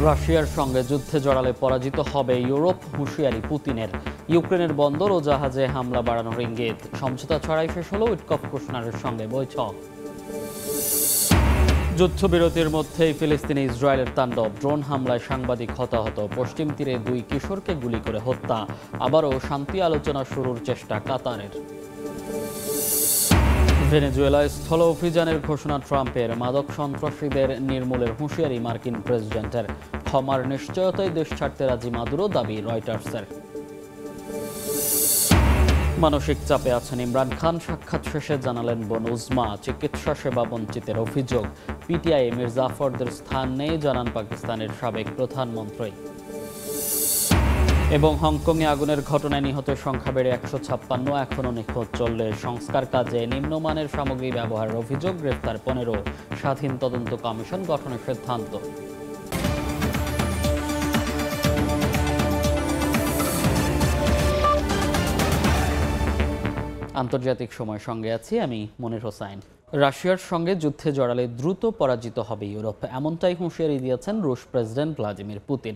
রাশিয়ার সঙ্গে যুদ্ধে জড়ালে পরাজিত হবে ইউরোপ, হুঁশিয়ারি পুতিনের। ইউক্রেনের বন্দর ও জাহাজে হামলা বাড়ানোর ইঙ্গিত। সমঝোতা ছাড়াই শেষ হলো উইটকফ কুশনারের সঙ্গে বৈঠক। যুদ্ধবিরতির মধ্যেই ফিলিস্তিনে ইসরায়েলের তাণ্ডব। ড্রোন হামলায় সাংবাদিক হতাহত। পশ্চিম তীরে 2 কিশোরকে গুলি করে হত্যা। আবারও শান্তি আলোচনা শুরুর চেষ্টা কাতারের। ভেনেজুয়েলায় স্থল অভিযানের ঘোষণা ট্রাম্পের। মাদক সন্ত্রাসীদের নির্মূলের হুঁশিয়ারি মার্কিন প্রেসিডেন্টের। ক্ষমার নিশ্চয়তায় দেশ ছাড়তে রাজি মাদুরো, দাবি রয়টার্সের। মানসিক চাপে আছেন ইমরান খান। সাক্ষাৎ শেষে জানালেন বোন উজমা। চিকিৎসা সেবা বঞ্চিতের অভিযোগ। পিটিআই মির্জাফরদের স্থান নেই, জানান পাকিস্তানের সাবেক প্রধানমন্ত্রী। এবং হংকংয়ে আগুনের ঘটনায় নিহতের সংখ্যা বেড়ে 156, এখনও নিখোঁজ 40। সংস্কার কাজে নিম্নমানের সামগ্রী ব্যবহারের অভিযোগ, গ্রেফতার 15। স্বাধীন তদন্ত কমিশন গঠনের সিদ্ধান্ত। আন্তর্জাতিক সময় সঙ্গে আছি আমি মনির হোসাইন। রাশিয়ার সঙ্গে যুদ্ধে জড়ালে দ্রুত পরাজিত হবে ইউরোপ, এমনটাই হুঁশিয়ারি দিয়েছেন রুশ প্রেসিডেন্ট ভ্লাদিমির পুতিন।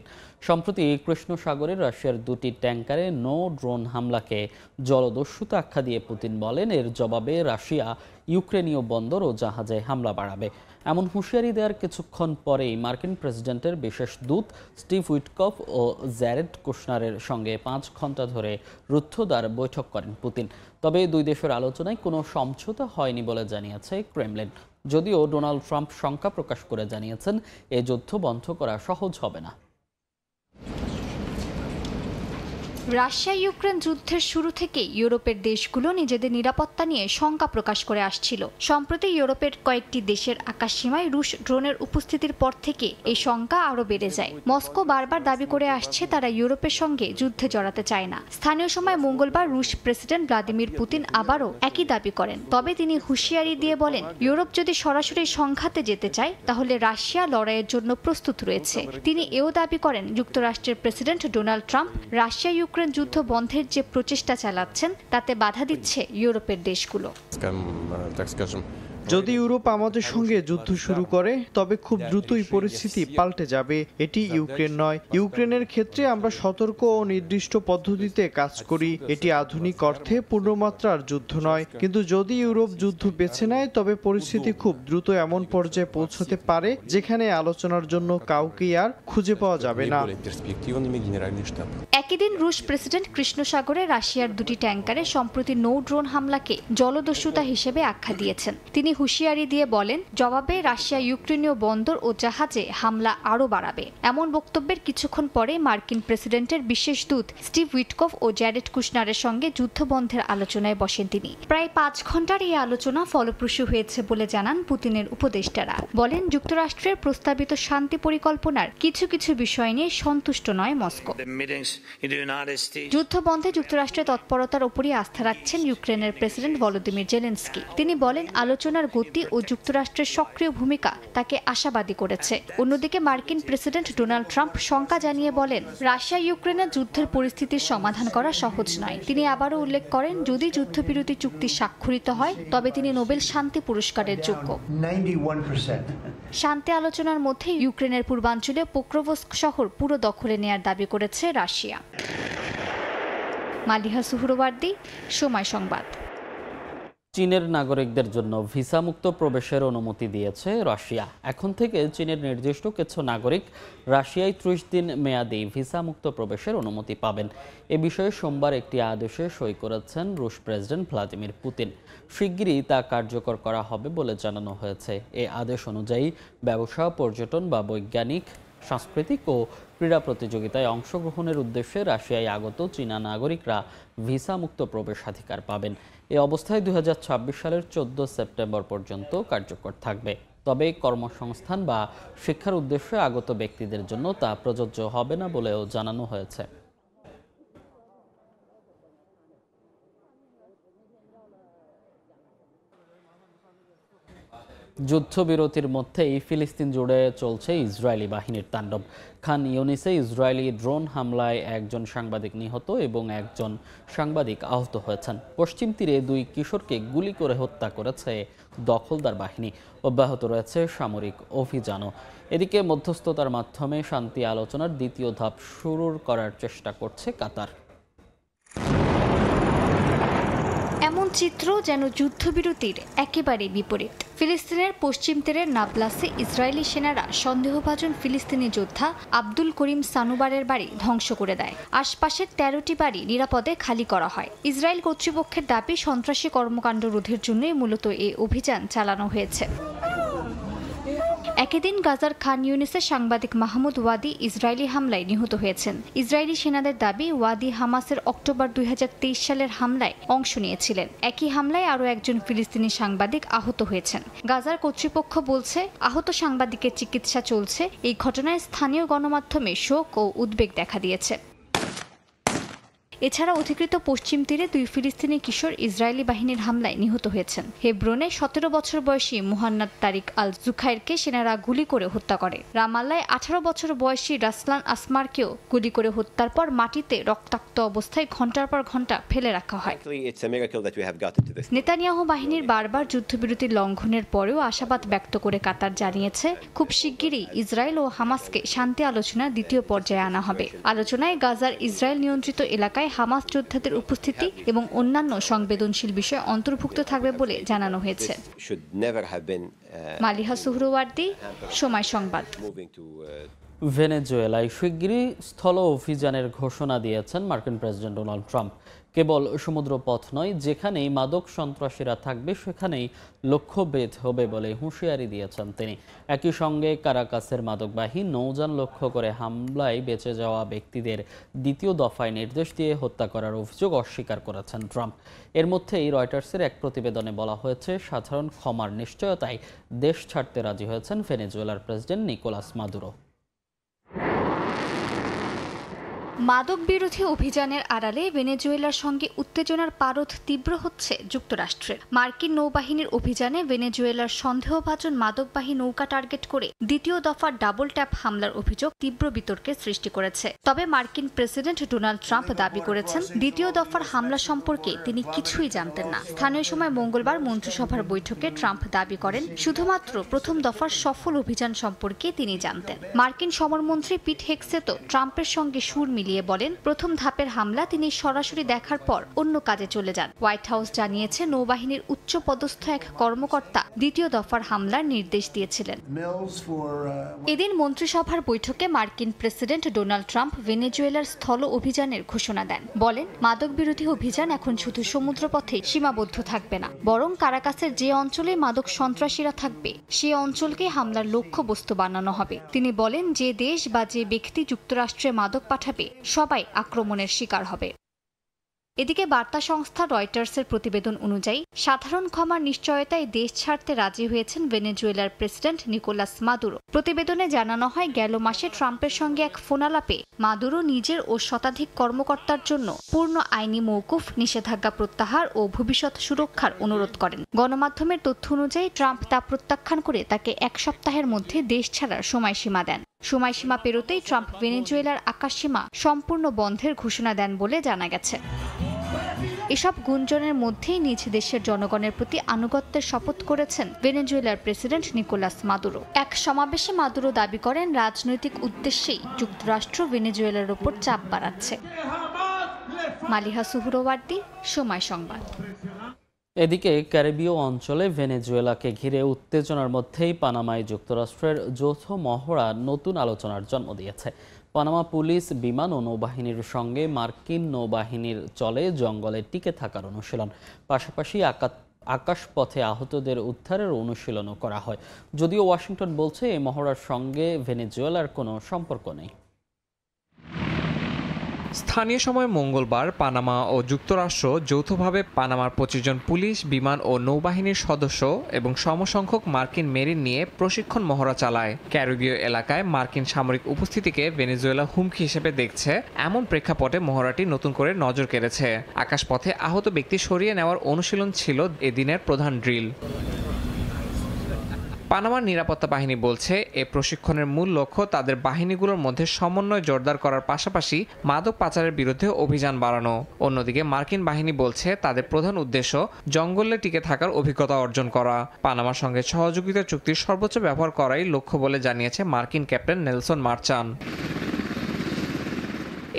সম্প্রতি কৃষ্ণ সাগরে রাশিয়ার 2টি ট্যাঙ্কারে ড্রোন হামলাকে জলদস্যুতা আখ্যা দিয়ে পুতিন বলেন, এর জবাবে রাশিয়া ইউক্রেনীয় বন্দর ও জাহাজে হামলা বাড়াবে। এমন হুঁশিয়ারি দেওয়ার কিছুক্ষণ পরেই মার্কিন প্রেসিডেন্টের বিশেষ দূত স্টিভ উইটকফ ও জ্যারেড কুশনারের সঙ্গে 5 ঘন্টা ধরে রুদ্ধদ্বার বৈঠক করেন পুতিন। তবে দুই দেশের আলোচনায় কোনো সমঝোতা হয়নি বলে জানিয়েছে ক্রেমলিন। যদিও ডোনাল্ড ট্রাম্প শঙ্কা প্রকাশ করে জানিয়েছেন, এ যুদ্ধ বন্ধ করা সহজ হবে না। রাশিয়া ইউক্রেন যুদ্ধের শুরু থেকে ইউরোপের দেশগুলো নিজেদের নিরাপত্তা নিয়ে শঙ্কা প্রকাশ করে আসছিল। সম্প্রতি ইউরোপের কয়েকটি দেশের আকাশসীমায় রুশ ড্রোনের উপস্থিতির পর থেকে এই শঙ্কা আরও বেড়ে যায়। মস্কো বারবার দাবি করে আসছে তারা ইউরোপের সঙ্গে যুদ্ধে জড়াতে চায় না। স্থানীয় সময় মঙ্গলবার রুশ প্রেসিডেন্ট ভ্লাদিমির পুতিন আবারও একই দাবি করেন। তবে তিনি হুঁশিয়ারি দিয়ে বলেন, ইউরোপ যদি সরাসরি সংঘাতে যেতে চায় তাহলে রাশিয়া লড়াইয়ের জন্য প্রস্তুত রয়েছে। তিনি এও দাবি করেন, যুক্তরাষ্ট্রের president Donald Trump Russia Ukraine যুদ্ধ বন্ধের যে প্রচেষ্টা চালাচ্ছেন তাতে বাধা দিচ্ছে ইউরোপের দেশগুলো। যদি ইউরোপ আমাদের সঙ্গে যুদ্ধ শুরু করে তবে খুব দ্রুতই পরিস্থিতি পাল্টে যাবে। এটি ইউক্রেন নয়। ইউক্রেনের ক্ষেত্রে আমরা সতর্ক ও নির্দিষ্ট পদ্ধতিতে কাজ করি। এটি আধুনিক অর্থে পূর্ণমাত্রার যুদ্ধ নয়। কিন্তু যদি ইউরোপ যুদ্ধ বেছে নেয় তবে পরিস্থিতি খুব দ্রুত এমন পর্যায়ে পৌঁছতে পারে যেখানে আলোচনার জন্য কাউকেই আর খুঁজে পাওয়া যাবে না। একই দিন রুশ প্রেসিডেন্ট কৃষ্ণ সাগরে রাশিয়ার 2টি ট্যাঙ্কারে সম্প্রতি ড্রোন হামলাকে জলদস্যুতা হিসেবে আখ্যা দিয়েছেন। তিনি হুঁশিয়ারি দিয়ে বলেন, জবাবে রাশিয়া ইউক্রেনীয় বন্দর ও জাহাজে হামলা আরও বাড়াবে। এমন বক্তব্যের কিছুক্ষণ পরে মার্কিন প্রেসিডেন্টের বিশেষ দূত স্টিভ উইটকফ ও জ্যারেড কুশনারের সঙ্গে যুদ্ধবন্ধের আলোচনায় বসেন তিনি। প্রায় 5 ঘন্টার এই আলোচনা ফলপ্রসূ হয়েছে বলে জানান পুতিনের উপদেষ্টারা। বলেন, যুক্তরাষ্ট্রের প্রস্তাবিত শান্তি পরিকল্পনার কিছু কিছু বিষয় নিয়ে সন্তুষ্ট নয় মস্কো। যুদ্ধবন্ধে যুক্তরাষ্ট্রের তৎপরতার উপরই আস্থা রাখছেন ইউক্রেনের প্রেসিডেন্ট ভলোদিমির জেলেনস্কি। তিনি বলেন, আলোচনার গতি ও যুক্তরাষ্ট্রের সক্রিয় ভূমিকা তাকে আশাবাদী করেছে। অন্যদিকে মার্কিন প্রেসিডেন্ট ডোনাল্ড ট্রাম্প শঙ্কা জানিয়ে বলেন, রাশিয়া ইউক্রেনের যুদ্ধের পরিস্থিতির সমাধান করা সহজ নয়। তিনি আবারও উল্লেখ করেন, যদি যুদ্ধবিরতি চুক্তি স্বাক্ষরিত হয় তবে তিনি নোবেল শান্তি পুরস্কারের যোগ্য। শান্তি আলোচনার মধ্যে ইউক্রেনের পূর্বাঞ্চলে পোক্রোভস্ক শহর পুরো দখলে নেয়ার দাবি করেছে রাশিয়া। মালিহা সুহরওয়ার্দী, সময় সংবাদ। চীনের নাগরিকদের জন্য ভিসামুক্ত প্রবেশের অনুমতি দিয়েছে রাশিয়া। এখন থেকে চীনের নির্দিষ্ট কিছু নাগরিক রাশিয়ায় 30 দিন মেয়াদি ভিসামুক্ত প্রবেশের অনুমতি পাবেন। এ বিষয়ে সোমবার একটি আদেশে সই করেছেন রুশ প্রেসিডেন্ট ভ্লাদিমির পুতিন। শিগগিরই তা কার্যকর করা হবে বলে জানানো হয়েছে। এ আদেশ অনুযায়ী ব্যবসা, পর্যটন বা বৈজ্ঞানিক, সাংস্কৃতিক ও ক্রীড়া প্রতিযোগিতায় অংশগ্রহণের উদ্দেশ্যে রাশিয়ায় আগত চীনা নাগরিকরা ভিসামুক্ত প্রবেশাধিকার পাবেন। এ অবস্থায় 2026 সালের 14 সেপ্টেম্বর পর্যন্ত কার্যকর থাকবে। তবে কর্মসংস্থান বা শিক্ষার উদ্দেশ্যে আগত ব্যক্তিদের জন্য তা প্রযোজ্য হবে না বলেও জানানো হয়েছে। যুদ্ধবিরতির মধ্যেই ফিলিস্তিন জুড়ে চলছে ইসরায়েলি বাহিনীর তাণ্ডব। খান ইউনিসে ইসরায়েলি ড্রোন হামলায় একজন সাংবাদিক নিহত এবং একজন সাংবাদিক আহত হয়েছেন। পশ্চিম তীরে 2 কিশোরকে গুলি করে হত্যা করেছে দখলদার বাহিনী। অব্যাহত রয়েছে সামরিক অভিযানও। এদিকে মধ্যস্থতার মাধ্যমে শান্তি আলোচনার দ্বিতীয় ধাপ শুরু করার চেষ্টা করছে কাতার। এমন চিত্র যেন যুদ্ধবিরতির একেবারে বিপরীত। ফিলিস্তিনের পশ্চিম তীরের নাবলাসে ইসরায়েলি সেনারা সন্দেহভাজন ফিলিস্তিনি যোদ্ধা আব্দুল করিম সানুবারের বাড়ি ধ্বংস করে দেয়। আশপাশের 13টি বাড়ি নিরাপদে খালি করা হয়। ইসরায়েল কর্তৃপক্ষের দাবি, সন্ত্রাসী কর্মকাণ্ড রোধের জন্যই মূলত এই অভিযান চালানো হয়েছে। একই দিন গাজার খান ইউনিসের সাংবাদিক মাহমুদ ওয়াদি ইসরায়েলি হামলায় নিহত হয়েছেন। ইসরায়েলি সেনাদের দাবি, ওয়াদি হামাসের অক্টোবর 2023 সালের হামলায় অংশ নিয়েছিলেন। একই হামলায় আরও একজন ফিলিস্তিনি সাংবাদিক আহত হয়েছেন। গাজার কর্তৃপক্ষ বলছে, আহত সাংবাদিকের চিকিৎসা চলছে। এই ঘটনায় স্থানীয় গণমাধ্যমে শোক ও উদ্বেগ দেখা দিয়েছে। এছাড়া অধিকৃত পশ্চিম তীরে 2 ফিলিস্তিনি কিশোর ইসরায়েলি বাহিনীর হামলায় নিহত হয়েছেন। হেব্রনে 17 বছর বয়সী মুহান্নাদ তারিক আল জুখাইরকে সেনারা গুলি করে হত্যা করে। রামাল্লায় 18 বছর বয়সী রাসলান আসমারকেও গুলি করে হত্যার পর মাটিতে রক্তাক্ত অবস্থায় ঘণ্টার পর ঘণ্টা ফেলে রাখা হয়। নেতানিয়াহু বাহিনীর বারবার যুদ্ধবিরতির লঙ্ঘনের পরেও আশাবাদ ব্যক্ত করে কাতার জানিয়েছে, খুব শিগগিরই ইসরায়েল ও হামাসকে শান্তি আলোচনার দ্বিতীয় পর্যায়ে আনা হবে। আলোচনায় গাজার ইসরায়েল নিয়ন্ত্রিত এলাকায় হামাস যোদ্ধাদের উপস্থিতি এবং অন্যান্য সংবেদনশীল বিষয় অন্তর্ভুক্ত থাকবে বলে জানানো হয়েছে। মালিহা সুহরওয়ার্দী, সময় সংবাদ। ভেনেজুয়েলায় শিগগিরই স্থল অভিযানের ঘোষণা দিয়েছেন মার্কিন প্রেসিডেন্ট ডোনাল্ড ট্রাম্প। কেবল সমুদ্রপথ নয়, যেখানেই মাদক সন্ত্রাসীরা থাকবে সেখানেই লক্ষ্যভেদ হবে বলে হুঁশিয়ারি দিয়েছেন তিনি। একই সঙ্গে কারাকাসের মাদকবাহী নৌযান লক্ষ্য করে হামলায় বেঁচে যাওয়া ব্যক্তিদের দ্বিতীয় দফায় নির্দেশ দিয়ে হত্যা করার অভিযোগ অস্বীকার করেছেন ট্রাম্প। এর মধ্যেই রয়টার্সের এক প্রতিবেদনে বলা হয়েছে, সাধারণ ক্ষমার নিশ্চয়তায় দেশ ছাড়তে রাজি হয়েছেন ভেনেজুয়েলার প্রেসিডেন্ট নিকোলাস মাদুরো। মাদক বিরোধী অভিযানের আড়ালে ভেনেজুয়েলার সঙ্গে উত্তেজনার পারদ তীব্র হচ্ছে যুক্তরাষ্ট্রের। মার্কিন নৌবাহিনীর অভিযানে ভেনেজুয়েলার সন্দেহভাজন মাদকবাহী নৌকা টার্গেট করে দ্বিতীয় দফার ডাবল ট্যাপ হামলার অভিযোগ তীব্র বিতর্কের সৃষ্টি করেছে। তবে মার্কিন প্রেসিডেন্ট ডোনাল্ড ট্রাম্প দাবি করেছেন, দ্বিতীয় দফার হামলা সম্পর্কে তিনি কিছুই জানতেন না। স্থানীয় সময় মঙ্গলবার মন্ত্রিসভার বৈঠকে ট্রাম্প দাবি করেন, শুধুমাত্র প্রথম দফার সফল অভিযান সম্পর্কে তিনি জানতেন। মার্কিন সমরমন্ত্রী পিট হেগসেতো ট্রাম্পের সঙ্গে সুর মিলিয়ে বলেন, প্রথম ধাপের হামলা তিনি সরাসরি দেখার পর অন্য কাজে চলে যান। হোয়াইট হাউস জানিয়েছে, নৌবাহিনীর উচ্চ পদস্থ এক কর্মকর্তা দ্বিতীয় দফার হামলার নির্দেশ দিয়েছিলেন। এদিন মন্ত্রিসভার বৈঠকে মার্কিন প্রেসিডেন্ট ডোনাল্ড ট্রাম্প ভেনেজুয়েলার স্থল অভিযানের ঘোষণা দেন। বলেন, মাদক বিরোধী অভিযান এখন শুধু সমুদ্রপথে সীমাবদ্ধ থাকবে না, বরং কারাকাসের যে অঞ্চলে মাদক সন্ত্রাসীরা থাকবে সে অঞ্চলকে হামলার লক্ষ্যবস্তু বানানো হবে। তিনি বলেন, যে দেশ বা যে ব্যক্তি যুক্তরাষ্ট্রে মাদক পাঠাবে সবাই আক্রমণের শিকার হবে। এদিকে বার্তা সংস্থা রয়টার্সের প্রতিবেদন অনুযায়ী সাধারণ ক্ষমার নিশ্চয়তায় দেশ ছাড়তে রাজি হয়েছেন ভেনেজুয়েলার প্রেসিডেন্ট নিকোলাস মাদুরো। প্রতিবেদনে জানানো হয়, গেল মাসে ট্রাম্পের সঙ্গে এক ফোনালাপে মাদুরো নিজের ও শতাধিক কর্মকর্তার জন্য পূর্ণ আইনি মওকুফ, নিষেধাজ্ঞা প্রত্যাহার ও ভবিষ্যৎ সুরক্ষার অনুরোধ করেন। গণমাধ্যমের তথ্য অনুযায়ী ট্রাম্প তা প্রত্যাখ্যান করে তাকে 1 সপ্তাহের মধ্যে দেশ ছাড়ার সময়সীমা দেন। সময়সীমা পেরোতেই ট্রাম্প ভেনেজুয়েলার আকাশসীমা সম্পূর্ণ বন্ধের ঘোষণা দেন বলে জানা গেছে। এসব গুঞ্জনের মধ্যেই নিজ দেশের জনগণের প্রতি আনুগত্যের শপথ করেছেন ভেনেজুয়েলার প্রেসিডেন্ট নিকোলাস মাদুরো। এক সমাবেশে মাদুরো দাবি করেন, রাজনৈতিক উদ্দেশ্যেই যুক্তরাষ্ট্র ভেনেজুয়েলার ওপর চাপ বাড়াচ্ছে। মালিহা সুহরওয়ার্দী, সময় সংবাদ। এদিকে ক্যারিবীয় অঞ্চলে ভেনেজুয়েলাকে ঘিরে উত্তেজনার মধ্যেই পানামায় যুক্তরাষ্ট্রের যৌথ মহড়া নতুন আলোচনার জন্ম দিয়েছে। পানামা পুলিশ, বিমান ও নৌবাহিনীর সঙ্গে মার্কিন নৌবাহিনীর চলে জঙ্গলে টিকে থাকার অনুশীলন, পাশাপাশি আকাশপথে আহতদের উদ্ধারের অনুশীলনও করা হয়। যদিও ওয়াশিংটন বলছে এই মহড়ার সঙ্গে ভেনেজুয়েলার কোনো সম্পর্ক নেই। স্থানীয় সময় মঙ্গলবার পানামা ও যুক্তরাষ্ট্র যৌথভাবে পানামার 25 জন পুলিশ, বিমান ও নৌবাহিনীর সদস্য এবং সমসংখ্যক মার্কিন মেরিন নিয়ে প্রশিক্ষণ মহড়া চালায়। ক্যারিবীয় এলাকায় মার্কিন সামরিক উপস্থিতিকে ভেনেজুয়েলা হুমকি হিসেবে দেখছে, এমন প্রেক্ষাপটে মহড়াটি নতুন করে নজর কেড়েছে। আকাশপথে আহত ব্যক্তি সরিয়ে নেওয়ার অনুশীলন ছিল এদিনের প্রধান ড্রিল। পানামার নিরাপত্তা বাহিনী বলছে এ প্রশিক্ষণের মূল লক্ষ্য তাদের বাহিনীগুলোর মধ্যে সমন্বয় জোরদার করার পাশাপাশি মাদক পাচারের বিরুদ্ধে অভিযান বাড়ানো। অন্যদিকে মার্কিন বাহিনী বলছে তাদের প্রধান উদ্দেশ্য জঙ্গলে টিকে থাকার অভিজ্ঞতা অর্জন করা। পানামার সঙ্গে সহযোগিতা চুক্তির সর্বোচ্চ ব্যবহার করাই লক্ষ্য বলে জানিয়েছে মার্কিন ক্যাপ্টেন নেলসন মার্চান।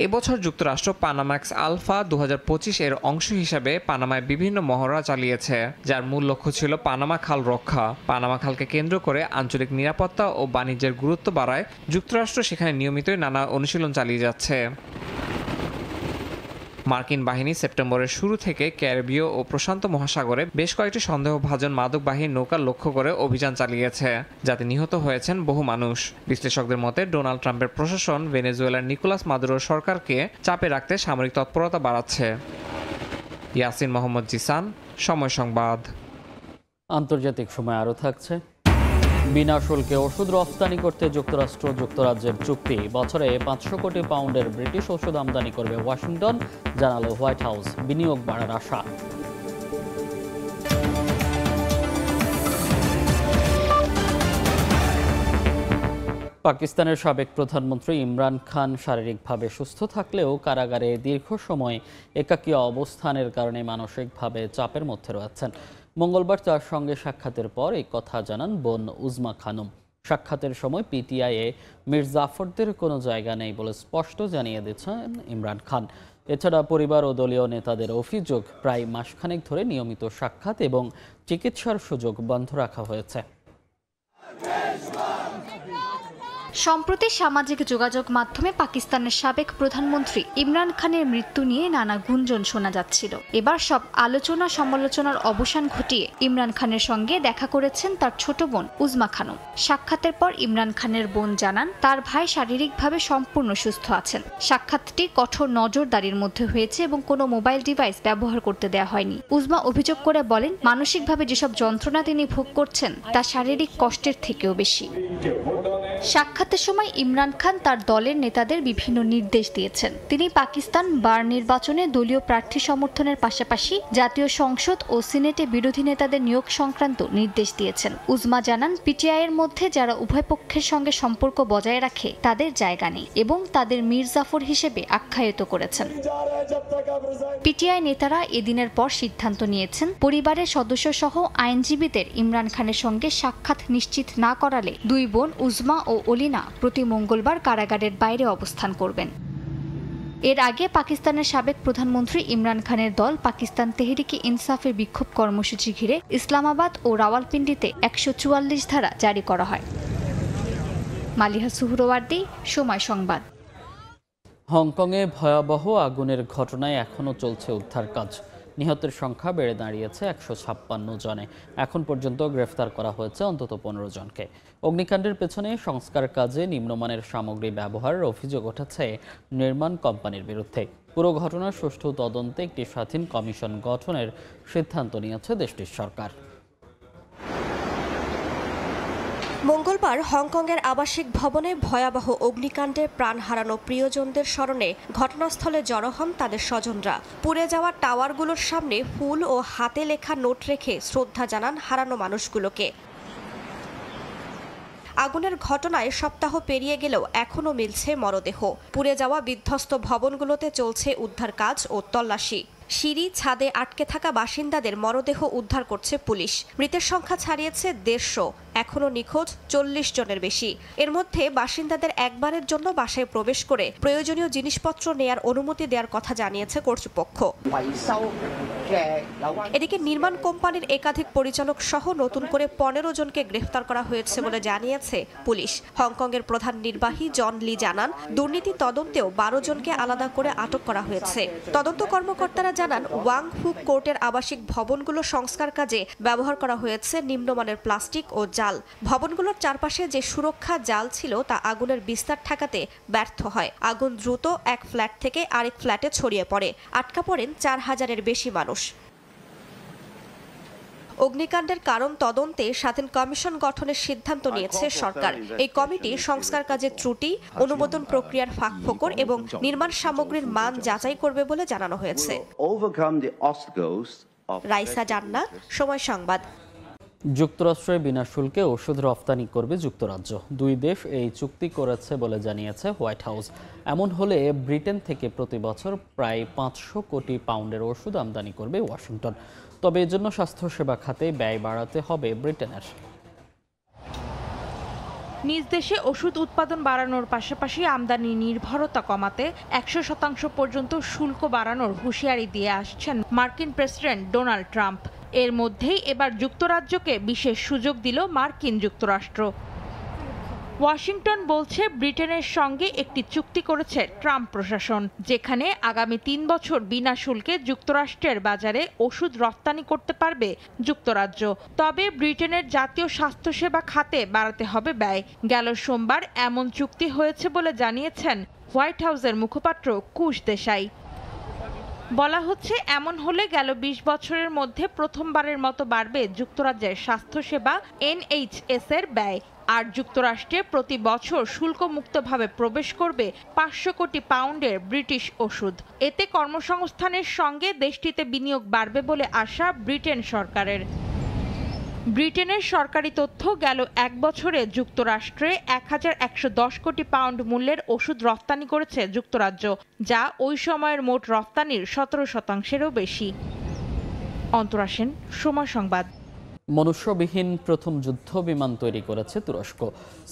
এবছর যুক্তরাষ্ট্র পানাম্যাক্স আলফা 2025 এর অংশ হিসাবে পানামায় বিভিন্ন মহড়া চালিয়েছে, যার মূল লক্ষ্য ছিল পানামা খাল রক্ষা। পানামা খালকে কেন্দ্র করে আঞ্চলিক নিরাপত্তা ও বাণিজ্যের গুরুত্ব বাড়ায় যুক্তরাষ্ট্র সেখানে নিয়মিতই নানা অনুশীলন চালিয়ে যাচ্ছে। মার্কিন বাহিনী সেপ্টেম্বরের শুরু থেকে ক্যারিবীয় ও প্রশান্ত মহাসাগরে বেশ কয়েকটি সন্দেহভাজন মাদকবাহী নৌকা লক্ষ্য করে অভিযান চালিয়েছে, যাতে নিহত হয়েছেন বহু মানুষ। বিশ্লেষকদের মতে ডোনাল্ড ট্রাম্পের প্রশাসন ভেনেজুয়েলার নিকোলাস মাদুরোর সরকারকে চাপে রাখতে সামরিক তৎপরতা বাড়াচ্ছে। ইয়াসিন মোহাম্মদ জিসান, সময় সংবাদ। আন্তর্জাতিক সময় আরও থাকছে। বিনা শুল্কে ওষুধ রফতানি করতে যুক্তরাষ্ট্র যুক্তরাজ্যের চুক্তি। বছরে 500 কোটি পাউন্ডের ব্রিটিশ ওষুধ আমদানি করবে ওয়াশিংটন, জানালো হোয়াইট হাউস। বিনিয়োগ বাড়ার আশা। পাকিস্তানের সাবেক প্রধানমন্ত্রী ইমরান খান শারীরিকভাবে সুস্থ থাকলেও কারাগারে দীর্ঘ সময় একাকী অবস্থানের কারণে মানসিকভাবে চাপের মধ্যে রয়েছেন। মঙ্গলবার তার সঙ্গে সাক্ষাতের পর এই কথা জানান বোন উজমা খানম। সাক্ষাতের সময় পিটিআইয়ে মীর জাফরদের কোনো জায়গা নেই বলে স্পষ্ট জানিয়ে দিয়েছেন ইমরান খান। এছাড়া পরিবার ও দলীয় নেতাদের অভিযোগ, প্রায় মাসখানেক ধরে নিয়মিত সাক্ষাৎ এবং চিকিৎসার সুযোগ বন্ধ রাখা হয়েছে। সম্প্রতি সামাজিক যোগাযোগ মাধ্যমে পাকিস্তানের সাবেক প্রধানমন্ত্রী ইমরান খানের মৃত্যু নিয়ে নানা গুঞ্জন শোনা যাচ্ছিল। এবার সব আলোচনা সমালোচনার অবসান ঘটিয়ে ইমরান খানের সঙ্গে দেখা করেছেন তার ছোট বোন উজমা খানম। সাক্ষাতের পর ইমরান খানের বোন জানান তার ভাই শারীরিকভাবে সম্পূর্ণ সুস্থ আছেন। সাক্ষাৎটি কঠোর নজরদারির মধ্যে হয়েছে এবং কোনো মোবাইল ডিভাইস ব্যবহার করতে দেওয়া হয়নি। উজমা অভিযোগ করে বলেন, মানসিকভাবে যেসব যন্ত্রণা তিনি ভোগ করছেন তা শারীরিক কষ্টের থেকেও বেশি। সাক্ষাতের সময় ইমরান খান তার দলের নেতাদের বিভিন্ন নির্দেশ দিয়েছেন। তিনি পাকিস্তান বার নির্বাচনে দলীয় প্রার্থী সমর্থনের পাশাপাশি জাতীয় সংসদ ও সিনেটে বিরোধী নেতাদের নিয়োগ সংক্রান্ত নির্দেশ দিয়েছেন। উজমা জানান পিটিআইয়ের মধ্যে যারা উভয় পক্ষের সঙ্গে সম্পর্ক বজায় রাখে তাদের জায়গা নেই এবং তাদের মীর জাফর হিসেবে আখ্যায়িত করেছেন। পিটিআই নেতারা এদিনের পর সিদ্ধান্ত নিয়েছেন পরিবারের সদস্য সহ আইনজীবীদের ইমরান খানের সঙ্গে সাক্ষাৎ নিশ্চিত না করালে দুই বোন উজমা ও অলিনা প্রতি মঙ্গলবার কারাগারের বাইরে অবস্থান করবেন। এর আগে পাকিস্তানের সাবেক প্রধানমন্ত্রী ইমরান খানের দল পাকিস্তান তেহরিকে ইনসাফের বিক্ষোভ কর্মসূচি ঘিরে ইসলামাবাদ ও রাওয়ালপিন্ডিতে 144 ধারা জারি করা হয়। মালিহা সুহরওয়ার্দী, সময় সংবাদ। হংকংয়ে ভয়াবহ আগুনের ঘটনায় এখনও চলছে উদ্ধার কাজ। নিহতের সংখ্যা বেড়ে দাঁড়িয়েছে 156 জনে। এখন পর্যন্ত গ্রেফতার করা হয়েছে অন্তত 15 জনকে। অগ্নিকাণ্ডের পেছনে সংস্কার কাজে নিম্নমানের সামগ্রী ব্যবহারের অভিযোগ উঠেছে নির্মাণ কোম্পানির বিরুদ্ধে। পুরো ঘটনার সুষ্ঠু তদন্তে একটি স্বাধীন কমিশন গঠনের সিদ্ধান্ত নিয়েছে দেশটির সরকার। মঙ্গলবার হংকংয়ের আবাসিক ভবনে ভয়াবহ অগ্নিকাণ্ডে প্রাণ হারানো প্রিয়জনদের স্মরণে ঘটনাস্থলে জড়ো হন তাদের স্বজনরা। পুড়ে যাওয়া টাওয়ারগুলোর সামনে ফুল ও হাতে লেখা নোট রেখে শ্রদ্ধা জানান হারানো মানুষগুলোকে। আগুনের ঘটনায় সপ্তাহ পেরিয়ে গেলেও এখনও মিলছে মরদেহ। পুড়ে যাওয়া বিধ্বস্ত ভবনগুলোতে চলছে উদ্ধার কাজ ও তল্লাশি। সিঁড়ি ছাদে আটকে থাকা বাসিন্দাদের মরদেহ উদ্ধার করছে পুলিশ। মৃতের সংখ্যা ছাড়িয়েছে 150, এখনও নিখোঁজ 40 জনের বেশি। এর মধ্যে বাসিন্দাদের একবারের জন্য বাসায় প্রবেশ করে প্রয়োজনীয় জিনিসপত্র নেয়ার অনুমতি দেওয়ার কথা জানিয়েছে কর্তৃপক্ষ। এদিকে নির্মাণ কোম্পানির একাধিক পরিচালক সহ নতুন করে 15 জনকে গ্রেফতার করা হয়েছে বলে জানিয়েছে পুলিশ। হংকংয়ের প্রধান নির্বাহী জন লি জানান, দুর্নীতি তদন্তেও 12 জনকে আলাদা করে আটক করা হয়েছে। তদন্ত কর্মকর্তারা জানান, ওয়াং ফুক কোর্টের আবাসিক ভবনগুলো সংস্কার কাজে ব্যবহার করা হয়েছে নিম্নমানের প্লাস্টিক ও জাল। ভবনগুলোর চারপাশে যে সুরক্ষা জাল ছিল তা আগুনের বিস্তার ঠেকাতে ব্যর্থ হয়। আগুন দ্রুত এক ফ্ল্যাট থেকে আরেক ফ্ল্যাটে ছড়িয়ে পড়ে। আটকা পড়েন 4000-এর বেশি মানুষ। অগ্নিকাণ্ডের কারণ তদন্তে স্বাধীন কমিশন গঠনের সিদ্ধান্ত নিয়েছে সরকার। এই কমিটি সংস্কার কাজের ত্রুটি, অনুমোদন প্রক্রিয়ার ফাঁকফোকর এবং নির্মাণ সামগ্রীর মান যাচাই করবে বলে জানানো হয়েছে। রাইসা জান্নাত, সময় সংবাদ। যুক্তরাষ্ট্রে বিনা শুল্কে ওষুধ রফতানি করবে যুক্তরাজ্য। দুই দেশ এই চুক্তি করেছে বলে জানিয়েছে হোয়াইট হাউস। এমন হলে ব্রিটেন থেকে প্রতি বছর প্রায় 500 কোটি পাউন্ডের ওষুধ আমদানি করবে ওয়াশিংটন। তবে এজন্য স্বাস্থ্যসেবা খাতে ব্যয় বাড়াতে হবে ব্রিটেনের। নিজ দেশে ওষুধ উৎপাদন বাড়ানোর পাশাপাশি আমদানি নির্ভরতা কমাতে 100% পর্যন্ত শুল্ক বাড়ানোর হুঁশিয়ারি দিয়ে আসছেন মার্কিন প্রেসিডেন্ট ডোনাল্ড ট্রাম্প। এর মধ্যেই এবার যুক্তরাজ্যকে বিশেষ সুযোগ দিল মার্কিন যুক্তরাষ্ট্র। ওয়াশিংটন বলছে ব্রিটেনের সঙ্গে একটি চুক্তি করেছে ট্রাম্প প্রশাসন, যেখানে আগামী 3 বছর বিনা শুল্কে যুক্তরাষ্ট্রের বাজারে ওষুধ রপ্তানি করতে পারবে যুক্তরাজ্য। তবে ব্রিটেনের জাতীয় স্বাস্থ্যসেবা খাতে বাড়াতে হবে ব্যয়। গেল সোমবার এমন চুক্তি হয়েছে বলে জানিয়েছেন হোয়াইট হাউসের মুখপাত্র কুশ দেশাই। বলা হচ্ছে এমন হলে গেল 20 বছরের মধ্যে প্রথমবারের মতো বাড়বে যুক্তরাজ্যের স্বাস্থ্যসেবা NHS এর ব্যয়। আর যুক্তরাষ্ট্রে প্রতি বছর শুল্কমুক্তভাবে প্রবেশ করবে 500 কোটি পাউন্ডের ব্রিটিশ ওষুধ। এতে কর্মসংস্থানের সঙ্গে দেশটিতে বিনিয়োগ বাড়বে বলে আশা ব্রিটেন সরকারের। ব্রিটেনের সরকারি তথ্য, গেল 1 বছরে যুক্তরাষ্ট্রে 1110 কোটি পাউন্ড মূল্যের ওষুধ রপ্তানি করেছে যুক্তরাজ্য, যা ওই সময়ের মোট রপ্তানির 17%-এরও বেশি। অন্তরা সেন, সময় সংবাদ। মনুষ্যবিহীন প্রথম যুদ্ধ বিমান তৈরি করেছে তুরস্ক।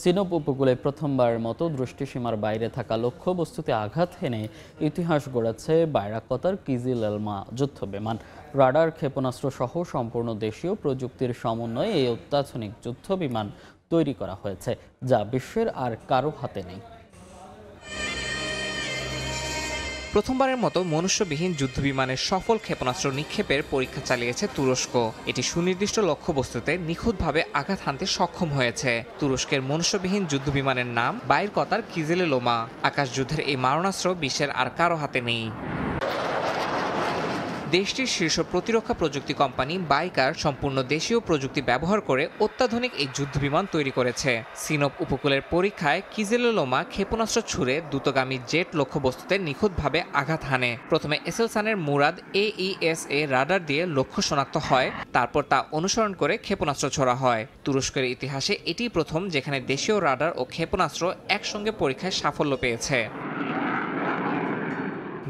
সিনোপ উপকূলে প্রথমবারের মতো দৃষ্টিসীমার বাইরে থাকা লক্ষ্যবস্তুতে আঘাত হেনে ইতিহাস গড়েছে বাইরাকতার কিজিল এলমা যুদ্ধ বিমান। রাডার, ক্ষেপণাস্ত্র সহ সম্পূর্ণ দেশীয় প্রযুক্তির সমন্বয়ে এই অত্যাধুনিক যুদ্ধ বিমান তৈরি করা হয়েছে, যা বিশ্বের আর কারো হাতে নেই। প্রথমবারের মতো মনুষ্যবিহীন যুদ্ধবিমানের সফল ক্ষেপণাস্ত্র নিক্ষেপের পরীক্ষা চালিয়েছে তুরস্ক। এটি সুনির্দিষ্ট লক্ষ্যবস্তুতে নিখুঁতভাবে আঘাত হানতে সক্ষম হয়েছে। তুরস্কের মনুষ্যবিহীন যুদ্ধবিমানের নাম বাইরকতার কিজেলে লোমা। আকাশযুদ্ধের এই মারণাস্ত্র বিশ্বের আর কারো হাতে নেই। দেশটির শীর্ষ প্রতিরক্ষা প্রযুক্তি কোম্পানি বাইকার সম্পূর্ণ দেশীয় প্রযুক্তি ব্যবহার করে অত্যাধুনিক এই যুদ্ধবিমান তৈরি করেছে। সিনোপ উপকূলের পরীক্ষায় কিজেলোলোমা ক্ষেপণাস্ত্র ছুড়ে দ্রুতগামী জেট লক্ষ্যবস্তুতে নিখুঁতভাবে আঘাত হানে। প্রথমে এসেলসানের মুরাদ AESA রাডার দিয়ে লক্ষ্য শনাক্ত হয়, তারপর তা অনুসরণ করে ক্ষেপণাস্ত্র ছোড়া হয়। তুরস্কের ইতিহাসে এটিই প্রথম যেখানে দেশীয় রাডার ও ক্ষেপণাস্ত্র একসঙ্গে পরীক্ষায় সাফল্য পেয়েছে।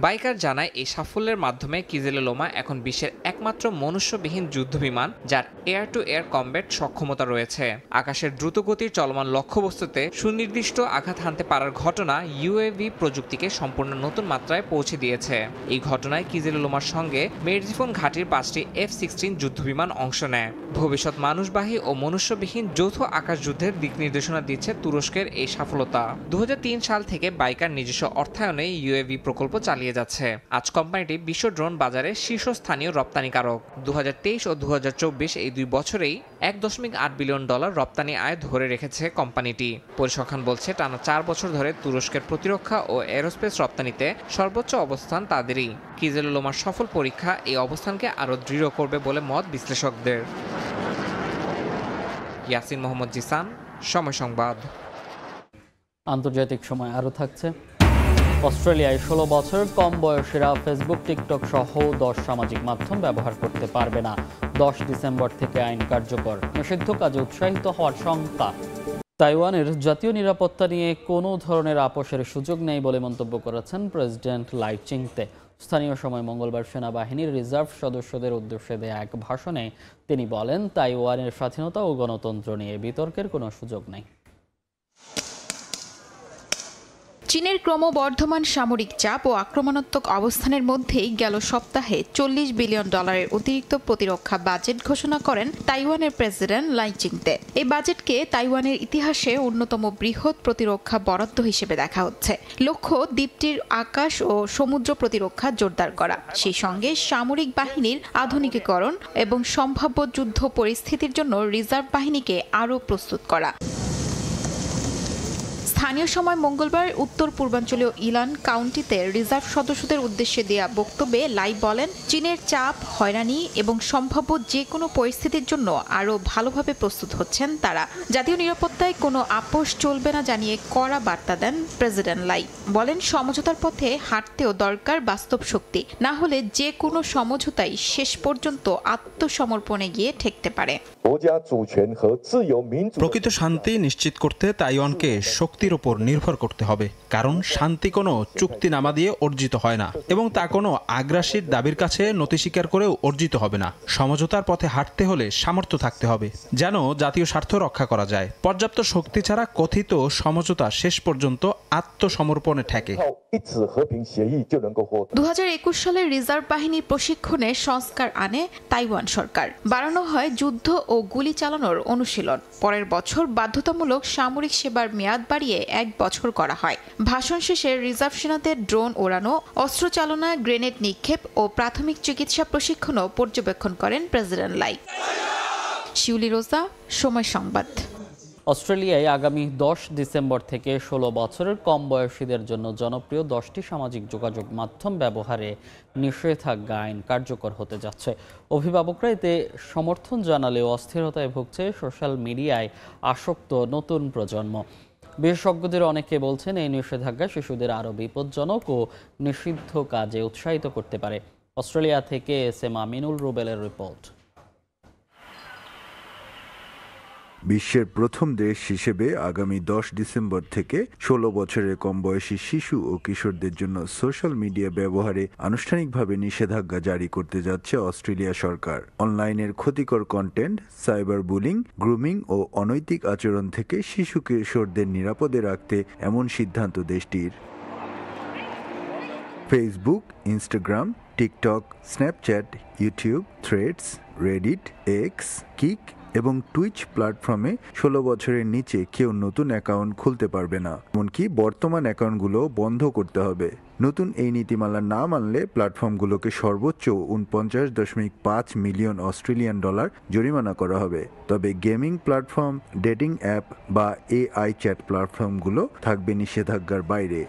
বাইকার জানায় এই সাফল্যের মাধ্যমে কিজেলোলোমা এখন বিশ্বের একমাত্র মনুষ্যবিহীন যুদ্ধবিমান যার এয়ার টু এয়ার কমব্যাট সক্ষমতা রয়েছে। আকাশের দ্রুতগতির চলমান লক্ষ্যবস্তুতে সুনির্দিষ্ট আঘাত হানতে পারার ঘটনা UAV প্রযুক্তিকে সম্পূর্ণ নতুন মাত্রায় পৌঁছে দিয়েছে। এই ঘটনায় কিজেলোলোমার সঙ্গে মেরজিফোন ঘাঁটির 5টি F-16 যুদ্ধবিমান অংশ নেয়। ভবিষ্যৎ মানুষবাহী ও মনুষ্যবিহীন যৌথ আকাশ যুদ্ধের দিক নির্দেশনা দিচ্ছে তুরস্কের এই সফলতা। 2003 সাল থেকে বাইকার নিজস্ব অর্থায়নে UAV প্রকল্প চালিয়ে যাচ্ছে। আজ কোম্পানিটি বিশ্ব ড্রোন বাজারে শীর্ষস্থানীয় রপ্তানিকারক। 2023 ও 2024 এই 2 বছরেই $1.8 বিলিয়ন রপ্তানি আয় ধরে রেখেছে কোম্পানিটি। পরিসংখ্যান বলছে টানা 4 বছর ধরে তুরস্কের প্রতিরক্ষা ও এরোস্পেস রপ্তানিতে সর্বোচ্চ অবস্থান তাদেরই। কিজেলোলোমার সফল পরীক্ষা এই অবস্থানকে আরও দৃঢ় করবে বলে মত বিশ্লেষকদের। ইয়াসিন মোহাম্মদ জিসান, সময় সংবাদ। আন্তর্জাতিক সময় আরও থাকছে। অস্ট্রেলিয়ায় 16 বছর কম বয়সীরা ফেসবুক, টিকটক সহ 10 সামাজিক মাধ্যম ব্যবহার করতে পারবে না। 10 ডিসেম্বর থেকে আইন কার্যকর। নিষিদ্ধ কাজে উৎসাহিত হওয়ার শঙ্কা। তাইওয়ানের জাতীয় নিরাপত্তা নিয়ে কোনো ধরনের আপোষের সুযোগ নেই বলে মন্তব্য করেছেন প্রেসিডেন্ট লাই চিংতে। স্থানীয় সময় মঙ্গলবার সেনাবাহিনীর রিজার্ভ সদস্যদের উদ্দেশ্যে দেয়া এক ভাষণে তিনি বলেন, তাইওয়ানের স্বাধীনতা ও গণতন্ত্র নিয়ে বিতর্কের কোনো সুযোগ নেই। চীনের ক্রমবর্ধমান সামরিক চাপ ও আক্রমণাত্মক অবস্থানের মধ্যেই গেল সপ্তাহে $40 বিলিয়ন অতিরিক্ত প্রতিরক্ষা বাজেট ঘোষণা করেন তাইওয়ানের প্রেসিডেন্ট লাই চিংতে। এই বাজেটকে তাইওয়ানের ইতিহাসে অন্যতম বৃহৎ প্রতিরক্ষা বরাদ্দ হিসেবে দেখা হচ্ছে। লক্ষ্য দ্বীপটির আকাশ ও সমুদ্র প্রতিরক্ষা জোরদার করা, সেই সঙ্গে সামরিক বাহিনীর আধুনিকীকরণ এবং সম্ভাব্য যুদ্ধ পরিস্থিতির জন্য রিজার্ভ বাহিনীকে আরও প্রস্তুত করা। স্থানীয় সময় মঙ্গলবার উত্তর পূর্বাঞ্চলীয় ইলান কাউন্টিতে রিজার্ভ সদস্যদের উদ্দেশ্যে দেয়া বক্তব্যে লাই বলেন, চীনের চাপ, হয়রানি এবং সম্ভাব্য যে কোনো পরিস্থিতির জন্য আরও ভালোভাবে প্রস্তুত হচ্ছেন তারা। জাতীয় নিরাপত্তায় কোনো আপোষ চলবে না জানিয়ে কড়া বার্তা দেন প্রেসিডেন্ট লাই। বলেন, সমঝোতার পথে হাঁটতেও দরকার বাস্তব শক্তি, না হলে যে কোনো সমঝোতাই শেষ পর্যন্ত আত্মসমর্পণে গিয়ে ঠেকতে পারে। প্রকৃত শান্তি নিশ্চিত করতে তাইওয়ানকে শক্তির উপর নির্ভর করতে হবে, কারণ শান্তি কোনো চুক্তিনামা দিয়ে অর্জিত হয় না এবং তা কোনো আগ্রাসীর দাবির কাছে নতি স্বীকার করেও অর্জিত হবে না। সমঝোতার পথে হাঁটতে হলে সামর্থ্য থাকতে হবে যেন জাতীয় স্বার্থ রক্ষা করা যায়। পর্যাপ্ত শক্তি ছাড়া কথিত সমঝোতা শেষ পর্যন্ত আত্মসমর্পণে ঠেকে। 2021 সালে রিজার্ভ বাহিনীর প্রশিক্ষণে সংস্কার আনে তাইওয়ান সরকার। বাড়ানো হয় যুদ্ধ ও গুলি চালানোর অনুশীলন। পরের বছর বাধ্যতামূলক সামরিক সেবার মেয়াদ বাড়িয়ে 1 বছর করা হয়। ভাষণ শেষে রিজার্ভ সেনাদের ড্রোন ওড়ানো, অস্ত্র চালনা, গ্রেনেড নিক্ষেপ ও প্রাথমিক চিকিৎসা প্রশিক্ষণও পর্যবেক্ষণ করেন প্রেসিডেন্ট লাই। শিউলি রোজা, সময় সংবাদ। অস্ট্রেলিয়ায় আগামী 10 ডিসেম্বর থেকে 16 বছরের কম বয়সীদের জন্য জনপ্রিয় 10টি সামাজিক যোগাযোগ মাধ্যম ব্যবহারে নিষেধাজ্ঞা আইন কার্যকর হতে যাচ্ছে। অভিভাবকরা এতে সমর্থন জানালেও অস্থিরতায় ভুগছে সোশ্যাল মিডিয়ায় আসক্ত নতুন প্রজন্ম। বিশেষজ্ঞদের অনেকে বলছেন, এই নিষেধাজ্ঞা শিশুদের আরও বিপজ্জনক ও নিষিদ্ধ কাজে উৎসাহিত করতে পারে। অস্ট্রেলিয়া থেকে এসএম আমিনুল রুবেলের রিপোর্ট। বিশ্বের প্রথম দেশ হিসেবে আগামী 10 ডিসেম্বর থেকে 16 বছরের কম বয়সী শিশু ও কিশোরদের জন্য সোশ্যাল মিডিয়া ব্যবহারে আনুষ্ঠানিকভাবে নিষেধাজ্ঞা জারি করতে যাচ্ছে অস্ট্রেলিয়া সরকার। অনলাইনের ক্ষতিকর কন্টেন্ট, সাইবার বুলিং, গ্রুমিং ও অনৈতিক আচরণ থেকে শিশু কিশোরদের নিরাপদে রাখতে এমন সিদ্ধান্ত দেশটির। Facebook, Instagram, TikTok, Snapchat, YouTube, threads, Reddit, x, kick এবং টুইচ প্ল্যাটফর্মে 16 বছরের নিচে কেউ নতুন অ্যাকাউন্ট খুলতে পারবে না। এমনকি বর্তমান অ্যাকাউন্টগুলো বন্ধ করতে হবে। নতুন এই নীতিমালা না মানলে প্ল্যাটফর্মগুলোকে সর্বোচ্চ 49.5 মিলিয়ন অস্ট্রেলিয়ান ডলার জরিমানা করা হবে। তবে গেমিং প্ল্যাটফর্ম, ডেটিং অ্যাপ বা এআই চ্যাট প্ল্যাটফর্মগুলো থাকবে নিষেধাজ্ঞার বাইরে।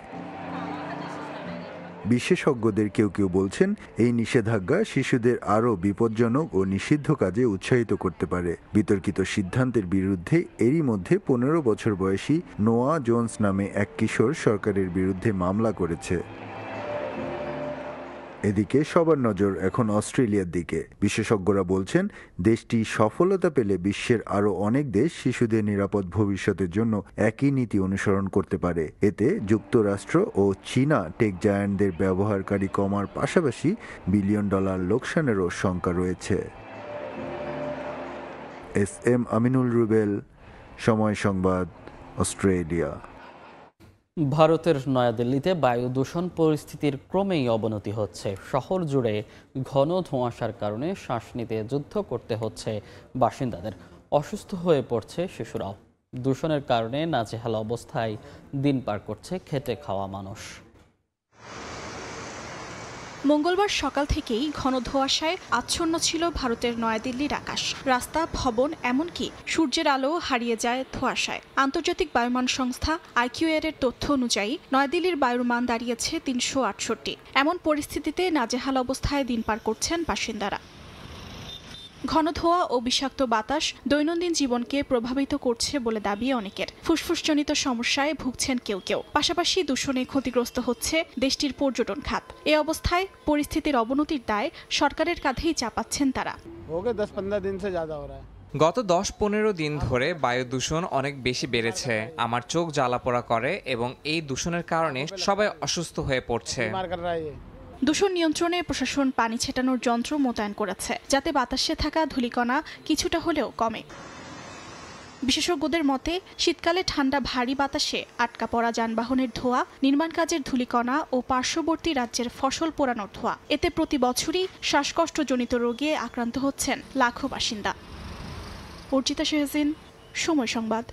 বিশেষজ্ঞদের কেউ কেউ বলছেন, এই নিষেধাজ্ঞা শিশুদের আরও বিপজ্জনক ও নিষিদ্ধ কাজে উৎসাহিত করতে পারে। বিতর্কিত সিদ্ধান্তের বিরুদ্ধে এরই মধ্যে 15 বছর বয়সী নোয়া জোন্স নামে এক কিশোর সরকারের বিরুদ্ধে মামলা করেছে। এদিকে সবার নজর এখন অস্ট্রেলিয়ার দিকে। বিশেষজ্ঞরা বলছেন, দেশটি সফলতা পেলে বিশ্বের আরও অনেক দেশ শিশুদের নিরাপদ ভবিষ্যতের জন্য একই নীতি অনুসরণ করতে পারে। এতে যুক্তরাষ্ট্র ও চীনা টেক জায়ান্টদের ব্যবহারকারী কমার পাশাপাশি বিলিয়ন ডলার লোকসানেরও শঙ্কা রয়েছে। এসএম আমিনুল রুবেল, সময় সংবাদ, অস্ট্রেলিয়া। ভারতের নয়াদিল্লিতে বায়ু দূষণ পরিস্থিতির ক্রমেই অবনতি হচ্ছে। শহর জুড়ে ঘন ধোঁয়াশার কারণে শ্বাস নিতে যুদ্ধ করতে হচ্ছে বাসিন্দাদের। অসুস্থ হয়ে পড়ছে শিশুরাও। দূষণের কারণে নাজেহাল অবস্থায় দিন পার করছে খেটে খাওয়া মানুষ। মঙ্গলবার সকাল থেকেই ঘন ধোঁয়াশায় আচ্ছন্ন ছিল ভারতের নয়াদিল্লির আকাশ। রাস্তা, ভবন, এমনকি সূর্যের আলো হারিয়ে যায় ধোঁয়াশায়। আন্তর্জাতিক বায়ুমান সংস্থা IQAir এর তথ্য অনুযায়ী নয়াদিল্লির বায়ুর মান দাঁড়িয়েছে 368। এমন পরিস্থিতিতে নাজেহাল অবস্থায় দিন পার করছেন বাসিন্দারা। ঘন ধোঁয়া ও বিষাক্ত বাতাস দৈনন্দিন জীবনকে প্রভাবিত করছে বলে দাবি অনেকের। ফুসফুসজনিত সমস্যায় ভুগছেন কেউ কেউ। পাশাপাশি দূষণে ক্ষতিগ্রস্ত হচ্ছে দেশটির পর্যটন খাত। এ অবস্থায় পরিস্থিতির অবনতির দায় সরকারের কাঁধেই চাপাচ্ছেন তারা। গত 10-15 দিন ধরে বায়ু দূষণ অনেক বেশি বেড়েছে। আমার চোখ জ্বালাপোড়া করে এবং এই দূষণের কারণে সবাই অসুস্থ হয়ে পড়ছে। দূষণ নিয়ন্ত্রণে প্রশাসন পানি ছেটানোর যন্ত্র মোতায়েন করেছে, যাতে বাতাসে থাকা ধূলিকণা কিছুটা হলেও কমে। বিশেষজ্ঞদের মতে, শীতকালে ঠান্ডা ভারী বাতাসে আটকা পড়া যানবাহনের ধোঁয়া, নির্মাণ কাজের ধূলিকণা ও পার্শ্ববর্তী রাজ্যের ফসল পোড়ানোর ধোঁয়া, এতে প্রতি বছরই শ্বাসকষ্টজনিত রোগে আক্রান্ত হচ্ছেন লাখো বাসিন্দা। অর্জিতা শেহজিন, সময় সংবাদ।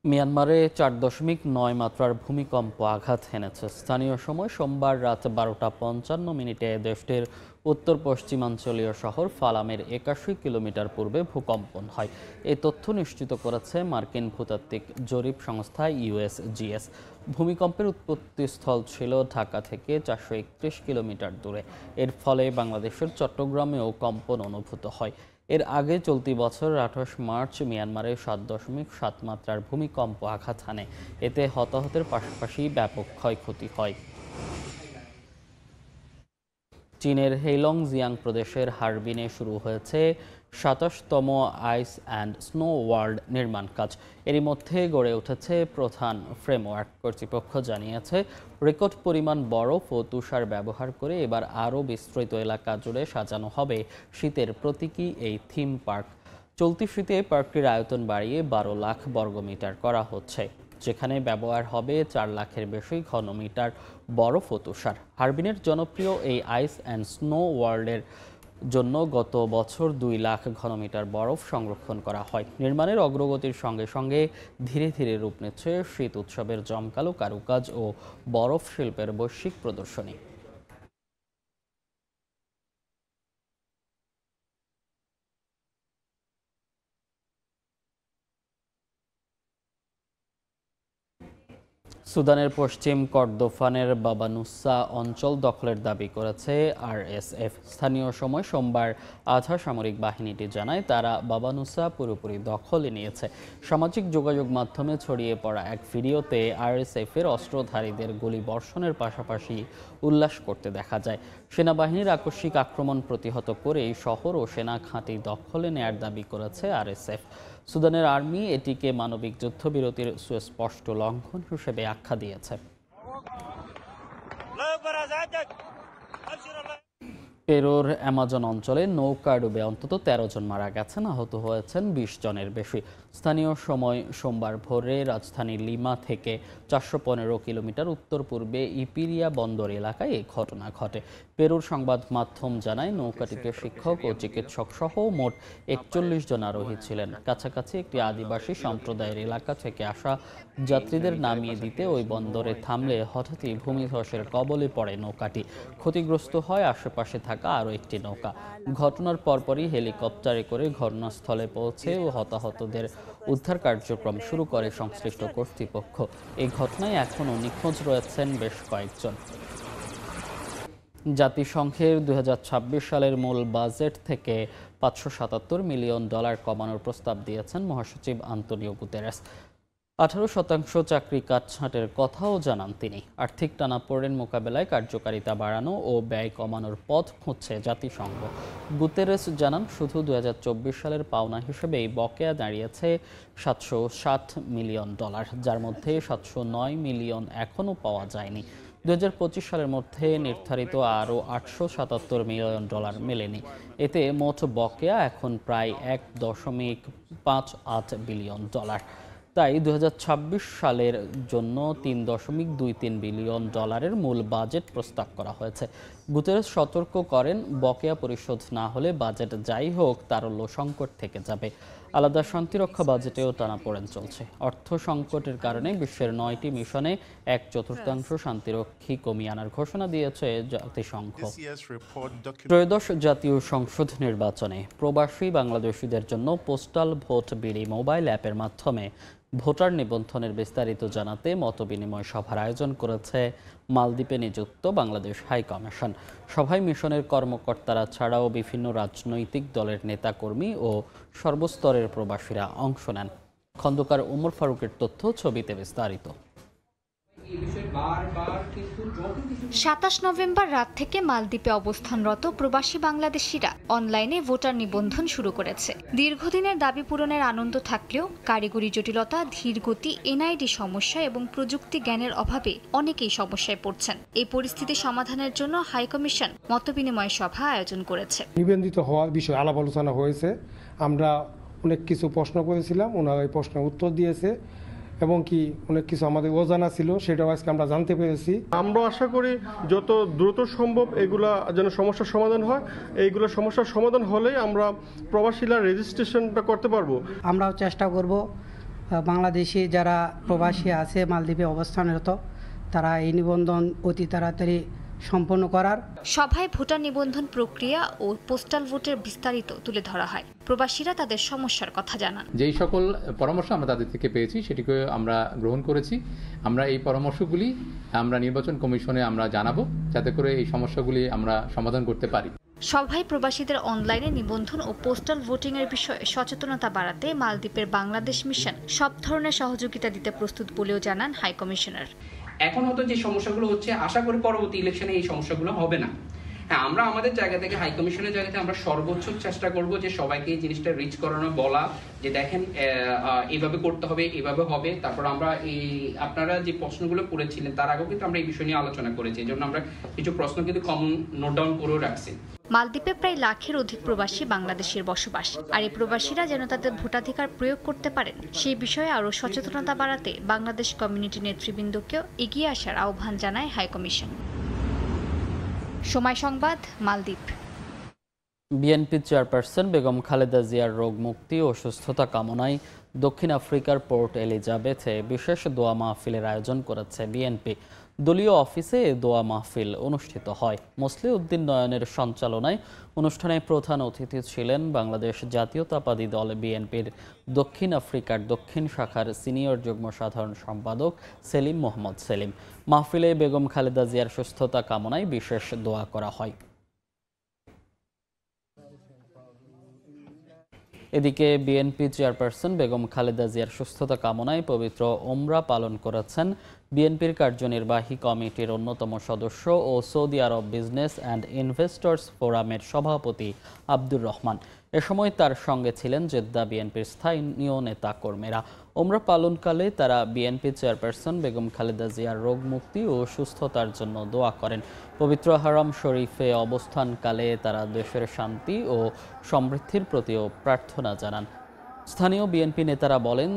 মিয়ানমারে 4.9 মাত্রার ভূমিকম্প আঘাত হেনেছে। স্থানীয় সময় সোমবার রাত 12:55 দেশটির উত্তর পশ্চিমাঞ্চলীয় শহর ফালামের 81 কিলোমিটার পূর্বে ভূকম্পন হয়। এই তথ্য নিশ্চিত করেছে মার্কিন ভূতাত্ত্বিক জরিপ সংস্থা USGS। ভূমিকম্পের উৎপত্তিস্থল ছিল ঢাকা থেকে 431 কিলোমিটার দূরে। এর ফলে বাংলাদেশের চট্টগ্রামেও কম্পন অনুভূত হয়। এর আগে চলতি বছর 28 মার্চ মিয়ানমারে 7.7 মাত্রার ভূমিকম্প আঘাত হানে। এতে হতাহতের পাশাপাশি ব্যাপক ক্ষয়ক্ষতি হয়। চীনের হেইলংজিয়াং প্রদেশের হারবিনে শুরু হয়েছে 27তম আইস অ্যান্ড স্নো ওয়ার্ল্ড নির্মাণ কাজ। এরই মধ্যে গড়ে উঠেছে প্রধান ফ্রেমওয়ার্ক। কর্তৃপক্ষ জানিয়েছে রেকর্ড পরিমাণ বরফ ও তুষার ব্যবহার করে এবার আরও বিস্তৃত এলাকা জুড়ে সাজানো হবে শীতের প্রতীকী এই থিম পার্ক। চলতি শীতে পার্কটির আয়তন বাড়িয়ে 12 লাখ বর্গমিটার করা হচ্ছে, যেখানে ব্যবহার হবে 4 লাখের বেশি ঘনমিটার বরফ ও তুষার। হারবিনের জনপ্রিয় এই আইস অ্যান্ড স্নো ওয়ার্ল্ডের জন্য গত বছর 2 লাখ ঘনমিটার বরফ সংরক্ষণ করা হয়। নির্মাণের অগ্রগতির সঙ্গে সঙ্গে ধীরে ধীরে রূপ নিচ্ছে শীত উৎসবের জমকালো কারুকাজ ও বরফ শিল্পের বৈশ্বিক প্রদর্শনী। সুদানের পশ্চিম কর্দোফানের বাবানুসা অঞ্চল দখলের দাবি করেছে RSF। স্থানীয় সময় সোমবার আধা সামরিক বাহিনীটি জানায় তারা বাবানুসা পুরোপুরি দখলে নিয়েছে। সামাজিক যোগাযোগ মাধ্যমে ছড়িয়ে পড়া এক ভিডিওতে RSF-এর অস্ত্রধারীদের গুলি বর্ষণের পাশাপাশি উল্লাস করতে দেখা যায়। সেনাবাহিনীর আকস্মিক আক্রমণ প্রতিহত করেই শহর ও সেনা ঘাঁটি দখলে নেয়ার দাবি করেছে RSF। সুদানের আর্মি এটিকে মানবিক যুদ্ধবিরতির সুস্পষ্ট লঙ্ঘন হিসেবে আখ্যা দিয়েছে। পেরুর অ্যামাজন অঞ্চলে নৌকা ডুবে অন্তত 13 জন মারা গেছেন, আহত হয়েছেন 20 জনের বেশি। স্থানীয় সময় সোমবার ভোরে রাজধানী লিমা থেকে 415 কিলোমিটার উত্তর পূর্বে ইপিরিয়া বন্দর এলাকায় এই ঘটনা ঘটে। পেরুর সংবাদ মাধ্যম জানায় নৌকাটিতে শিক্ষক ও চিকিৎসক সহ মোট 41 জন আরোহী ছিলেন। কাছাকাছি একটি আদিবাসী সম্প্রদায়ের এলাকা থেকে আসা যাত্রীদের নামিয়ে দিতে ওই বন্দরে থামলে হঠাৎই ভূমিধসের কবলে পড়ে নৌকাটি। ক্ষতিগ্রস্ত হয় আশেপাশে থাকা আরও একটি নৌকা। ঘটনার পরপরই হেলিকপ্টারে করে ঘটনাস্থলে পৌঁছে ও হতাহতদের উদ্ধার কার্যক্রম শুরু করে সংশ্লিষ্ট কর্তৃপক্ষ। এই ঘটনায় এখনও নিখোঁজ রয়েছেন বেশ কয়েকজন। জাতিসংঘের 2026 সালের মূল বাজেট থেকে $577 মিলিয়ন কমানোর প্রস্তাব দিয়েছেন মহাসচিব আন্তোনিও গুতেরেস। 18% চাকরি কাটছাঁটের কথাও জানান তিনি। আর্থিক টানাপোড়েন মোকাবেলায় কার্যকারিতা বাড়ানো ও ব্যয় কমানোর পথ খুঁজছে জাতিসংঘ। গুতেরেস জানান শুধু 2024 সালের পাওনা হিসেবেই বকেয়া দাঁড়িয়েছে $707 মিলিয়ন, যার মধ্যে 709 মিলিয়ন এখনও পাওয়া যায়নি। 2025 সালের মধ্যে নির্ধারিত আরও $877 মিলিয়ন মেলেনি। এতে মোট বকেয়া এখন প্রায় $1.58 বিলিয়ন। তাই 2026 সালের জন্য $3.23 বিলিয়ন মূল বাজেট প্রস্তাব করা হয়েছে। গুতেরেস সতর্ক করেন, বকেয়া পরিশোধ না হলে বাজেট যাই হোক তারল্য সংকট থেকে যাবে। আলাদা শান্তিরক্ষা বাজেটেও টানাপোড়েন চলছে। অর্থ সংকটের কারণে বিশ্বের 9টি মিশনে 1/4 শান্তিরক্ষী কমিয়ে আনার ঘোষণা দিয়েছে জাতিসংঘ। ত্রয়োদশ জাতীয় সংসদ নির্বাচনে প্রবাসী বাংলাদেশিদের জন্য পোস্টাল ভোট বিডি মোবাইল অ্যাপের মাধ্যমে ভোটার নিবন্ধনের বিস্তারিত জানাতে মতবিনিময় সভার আয়োজন করেছে মালদ্বীপে নিযুক্ত বাংলাদেশ হাই কমিশন। সভায় মিশনের কর্মকর্তারা ছাড়াও বিভিন্ন রাজনৈতিক দলের নেতাকর্মী ও সর্বস্তরের প্রবাসীরা অংশ নেন। খন্দকার ওমর ফারুকের তথ্য, ছবিতে বিস্তারিত। 27 নভেম্বর রাত থেকে মালদ্বীপে অবস্থানরত প্রবাসী বাংলাদেশিরা অনলাইনে ভোটার নিবন্ধন শুরু করেছে। দীর্ঘদিনের দাবি পূরণের আনন্দ থাকলেও কারিগরি জটিলতা, ধীর গতি, এনআইডি সমস্যা এবং প্রযুক্তি জ্ঞানের অভাবে অনেকেই সমস্যায় পড়ছেন। এই পরিস্থিতি সমাধানের জন্য হাইকমিশন মতবিনিময় সভা আয়োজন করেছে। নিবন্ধিত হওয়ার বিষয়ে আলাপ আলোচনা হয়েছে। আমরা অনেক কিছু প্রশ্ন করেছিলাম, ওনারা এই প্রশ্নের উত্তর দিয়েছে এবং কি অনেক কিছু আমাদের অজানা ছিল সেটাও আজকে আমরা জানতে পেরেছি। আমরা আশা করি যত দ্রুত সম্ভব এগুলা যেন সমস্যার সমাধান হয়। এইগুলো সমস্যার সমাধান হলেই আমরা প্রবাসীরা রেজিস্ট্রেশনটা করতে পারবো। আমরাও চেষ্টা করব বাংলাদেশি যারা প্রবাসী আছে মালদ্বীপে অবস্থানরত তারা এই নিবন্ধন অতি তাড়াতাড়ি সম্পন্ন করার। সভায় ভোটার নিবন্ধন প্রক্রিয়া ও পোস্টাল ভোটের বিস্তারিত তুলে ধরা হয়। প্রবাসীরা তাদের সমস্যার কথা জানান। যেই সকল পরামর্শ আমরা তাদের থেকে পেয়েছি সেটিকে আমরা গ্রহণ করেছি। আমরা এই পরামর্শগুলি আমরা নির্বাচন কমিশনে আমরা জানাবো, যাতে করে এই সমস্যাগুলি আমরা সমাধান করতে পারি। সভায় প্রবাসীদের অনলাইনে নিবন্ধন ও পোস্টাল ভোটিং এর বিষয়ে সচেতনতা বাড়াতে মালদ্বীপের বাংলাদেশ মিশন সব ধরনের সহযোগিতা দিতে প্রস্তুত বলেও জানান হাই কমিশনার। এখন হয়তো যে সমস্যাগুলো হচ্ছে, আশা করি পরবর্তী ইলেকশনে এই সমস্যাগুলো হবে না। হ্যাঁ, আমরা আমাদের জায়গা থেকে হাই কমিশনের জায়গা থেকে আমরা সর্বোচ্চ চেষ্টা করব যে সবাইকে এই জিনিসটা রিচ করানো, বলা যে দেখেন এইভাবে করতে হবে, এইভাবে হবে। তারপর আমরা আপনারা যে প্রশ্নগুলো করেছিলেন তার আগেও কিন্তু আমরা এই বিষয় নিয়ে আলোচনা করেছি। এই জন্য আমরা কিছু প্রশ্ন কিন্তু কমন নোট ডাউন করেও রাখছি। মালদ্বীপে প্রায় লাখের অধিক প্রবাসী বাংলাদেশের বসবাস, আর এই প্রবাসীরা যেন তাদের ভোটাধিকার প্রয়োগ করতে পারেন সেই বিষয়ে আরও সচেতনতা বাড়াতে বাংলাদেশ কমিউনিটি নেতৃবৃন্দকেও এগিয়ে আসার আহ্বান জানায় হাই কমিশন। সময় সংবাদ, মালদ্বীপ। বিএনপি চেয়ারপারসন বেগম খালেদা জিয়ার রোগ মুক্তি ও সুস্থতা কামনায় দক্ষিণ আফ্রিকার পোর্ট এলিজাবেথে বিশেষ দোয়া মাহফিলের আয়োজন করেছে বিএনপি। দলীয় অফিসে দোয়া মাহফিল অনুষ্ঠিত হয়। মসলিউদ্দিন নয়নের সঞ্চালনায় অনুষ্ঠানে প্রধান অতিথি ছিলেন বাংলাদেশ জাতীয়তাবাদী দল বিএনপির দক্ষিণ আফ্রিকার দক্ষিণ শাখার সিনিয়র যুগ্ম সাধারণ সম্পাদক সেলিম মোহাম্মদ সেলিম। মাহফিলে বেগম খালেদা জিয়ার সুস্থতা কামনায় বিশেষ দোয়া করা হয়। এদিকে বিএনপি চেয়ারপারসন বেগম খালেদা জিয়ার সুস্থতা কামনায় পবিত্র ওমরা পালন করেছেন বিএনপির কার্যনির্বাহী কমিটির অন্যতম সদস্য ও Saudi Arab business and investors ফোরামের সভাপতি আব্দুর রহমান। এ সময় তার সঙ্গে ছিলেন জেদ্দা বিএনপির স্থানীয় নেতা কর্মীরা। ওমরা পালনকালে তারা বিএনপি চেয়ারপারসন বেগম খালেদা জিয়ার রোগ মুক্তি ও সুস্থতার জন্য দোয়া করেন। পবিত্র হারাম শরীফে অবস্থানকালে তারা দেশের শান্তি ও সমৃদ্ধির প্রতিও প্রার্থনা জানান। স্থানীয় বিএনপি নেতারা বলেন,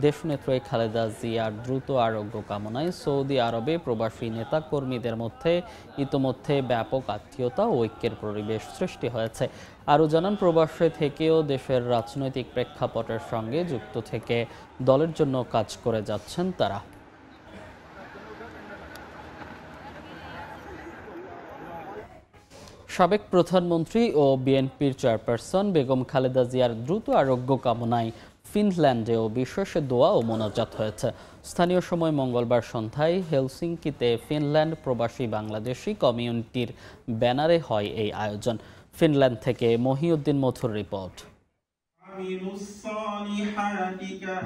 দেশনেত্রী খালেদা জিয়ার দ্রুত আরোগ্য কামনায় সৌদি আরবে প্রবাসী নেতাকর্মীদের মধ্যে ইতোমধ্যে ব্যাপক আত্মীয়তা ও ঐক্যের পরিবেশ সৃষ্টি হয়েছে। আরও জানান, প্রবাসে থেকেও দেশের রাজনৈতিক প্রেক্ষাপটের সঙ্গে যুক্ত থেকে দলের জন্য কাজ করে যাচ্ছেন তারা। সাবেক প্রধানমন্ত্রী ও বিএনপির চেয়ারপারসন বেগম খালেদা জিয়ার দ্রুত আরোগ্য কামনায় ফিনল্যান্ডেও বিশেষ দোয়া ও মোনাজাত হয়েছে। স্থানীয় সময় মঙ্গলবার সন্ধ্যায় হেলসিঙ্কিতে ফিনল্যান্ড প্রবাসী বাংলাদেশি কমিউনিটির ব্যানারে হয় এই আয়োজন। ফিনল্যান্ড থেকে Mohiuddin Mathur report.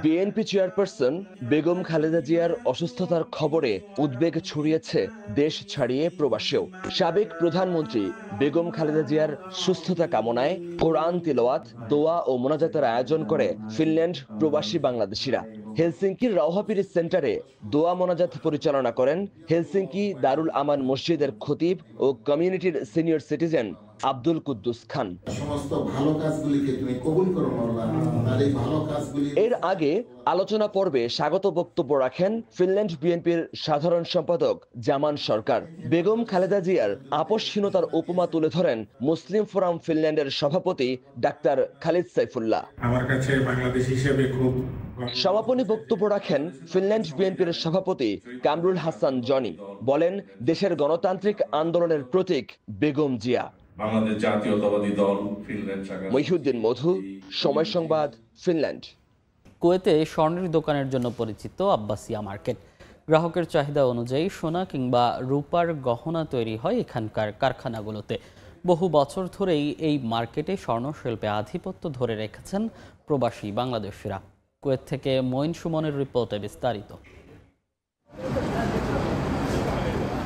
BNP chairperson Begum Khaleda জিয়ার অসুস্থতার খবরে উদ্বেগ ছড়িয়েছে দেশ ছাড়িয়ে প্রবাসেও। সাবেক প্রধানমন্ত্রী বেগম খালেদা জিয়ার সুস্থতা কামনায় কোরআন তিলাওয়াত, দোয়া ও মোনাজাতের আয়োজন করে ফিনল্যান্ড প্রবাসী বাংলাদেশিরা। হেলসিঙ্কির রাওহাপিরি সেন্টারে দোয়া মোনাজাত পরিচালনা করেন হেলসিঙ্কি দারুল আমান মসজিদের খতিব ও কমিউনিটির সিনিয়র সিটিজেন আব্দুল কুদ্দুস খান। সমস্ত ভালো কাজগুলিকে তুমি কবুল করো আল্লাহ, আর এই ভালো কাজগুলি। এর আগে আলোচনা পর্বে স্বাগত বক্তব্য রাখেন ফিনল্যান্ড বিএনপির সাধারণ সম্পাদক জামান সরকার। বেগম খালেদা জিয়ার আপসহীনতার উপমা তুলে ধরেন মুসলিম ফোরাম ফিনল্যান্ডের সভাপতি ডাক্তার খালিদ সাইফুল্লাহ। আমার কাছে বাংলাদেশ হিসেবে খুব সমাপনী বক্তব্য রাখেন ফিনল্যান্ড বিএনপির সভাপতি কামরুল হাসান জনি। বলেন, দেশের গণতান্ত্রিক আন্দোলনের প্রতীক বেগম জিয়া। বাংলাদেশ জাতীয়তাবাদী দল ফিনল্যান্ড শাখা। মহিউদ্দিন মধু, সময় সংবাদ, ফিনল্যান্ড। কুয়েতে স্বর্ণের দোকানের জন্য পরিচিত আব্বাসিয়া মার্কেট। গ্রাহকের চাহিদা অনুযায়ী সোনা কিংবা রূপার গহনা তৈরি হয় এখানকার কারখানাগুলোতে। বহু বছর ধরেই এই মার্কেটে স্বর্ণশিল্পে আধিপত্য ধরে রেখেছেন প্রবাসী বাংলাদেশিরা। কুয়েত থেকে মঈন সুমনের রিপোর্টে বিস্তারিত।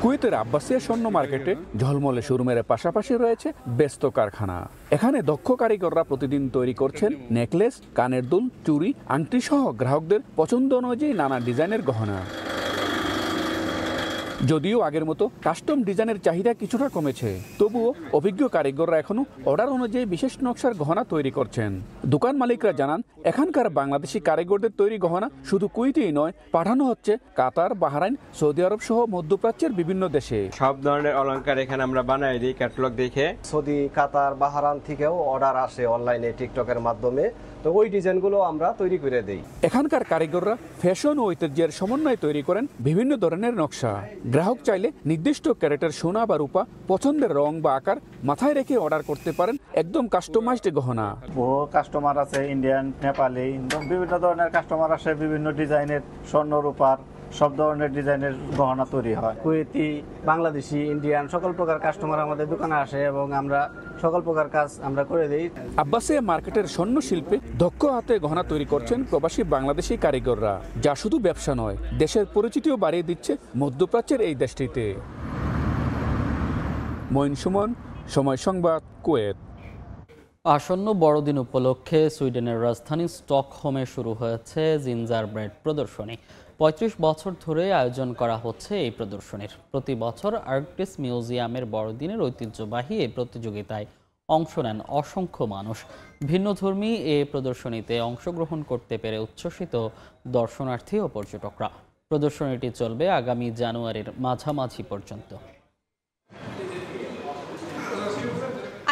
কুয়েতের আব্বাসিয়া স্বর্ণ মার্কেটে ঝলমলে শোরুমের পাশাপাশি রয়েছে ব্যস্ত কারখানা। এখানে দক্ষ কারিগররা প্রতিদিন তৈরি করছেন নেকলেস, কানের দুল, চুড়ি, আংটি সহ গ্রাহকদের পছন্দ অনুযায়ী নানা ডিজাইনের গহনা। যদিও আগের মতো কাস্টম ডিজাইনের চাহিদা কিছুটা কমেছে, তবুও অভিজ্ঞ কারিগররা এখনো অর্ডার অনুযায়ী বিশেষ নকশার গহনা তৈরি করছেন। দোকান মালিকরা জানান, এখানকার বাংলাদেশি কারিগরদের তৈরি গহনা শুধু কুয়েতেই নয়, পাঠানো হচ্ছে কাতার, বাহরাইন, সৌদি আরব সহ মধ্যপ্রাচ্যের বিভিন্ন দেশে। সব ধরনের অলংকার এখানে আমরা বানাই দিই ক্যাটালগ দেখে। সৌদি, কাতার, বাহরাইন থেকেও অর্ডার আসে অনলাইনে টিকটকের মাধ্যমে। তো ওই ডিজাইনগুলো আমরা তৈরি করে দেই। এখানকার কারিগররা ফ্যাশন ও ঐতিহ্যের সমন্বয়ে তৈরি করেন বিভিন্ন ধরনের নকশা। গ্রাহক চাইলে নির্দিষ্ট ক্যারেটের সোনা বা রূপা পছন্দের রং বা আকার মাথায় রেখে অর্ডার করতে পারেন একদম কাস্টমাইজড গহনা। বহু কাস্টমার আছে, ইন্ডিয়ান, নেপালি, বিভিন্ন ধরনের কাস্টমার আসে, বিভিন্ন ডিজাইনের স্বর্ণ রূপার সব ধরনের ডিজাইনের গহনা তৈরি হয়। কুয়েতি, বাংলাদেশি, ইন্ডিয়ান সকল প্রকার কাস্টমার আমাদের দোকানে আসে এবং আমরা সকল প্রকার কাজ আমরা করে দিই। আব্বাসিয়া মার্কেটের স্বর্ণ শিল্পে দক্ষ হাতে গহনা তৈরি করছেন প্রবাসী বাংলাদেশি কারিগররা, যা শুধু ব্যবসা নয়, দেশের পরিচিতিও বাড়িয়ে দিচ্ছে মধ্যপ্রাচ্যের এই দেশটিতে। মঈন সুমন, সময় সংবাদ, কুয়েত। আসন্ন বড়দিন উপলক্ষে সুইডেনের রাজধানী স্টকহোমে শুরু হয়েছে জিঞ্জার ব্রেড প্রদর্শনী। ৩৫ বছর ধরে আয়োজন করা হচ্ছে এই প্রদর্শনীর। প্রতি বছর আর্কটিস মিউজিয়ামের বড়দিনের ঐতিহ্যবাহী এই প্রতিযোগিতায় অংশ নেন অসংখ্য মানুষ। ভিন্নধর্মী এই প্রদর্শনীতে অংশগ্রহণ করতে পেরে উচ্ছ্বসিত দর্শনার্থী ও পর্যটকরা। প্রদর্শনীটি চলবে আগামী জানুয়ারির মাঝামাঝি পর্যন্ত।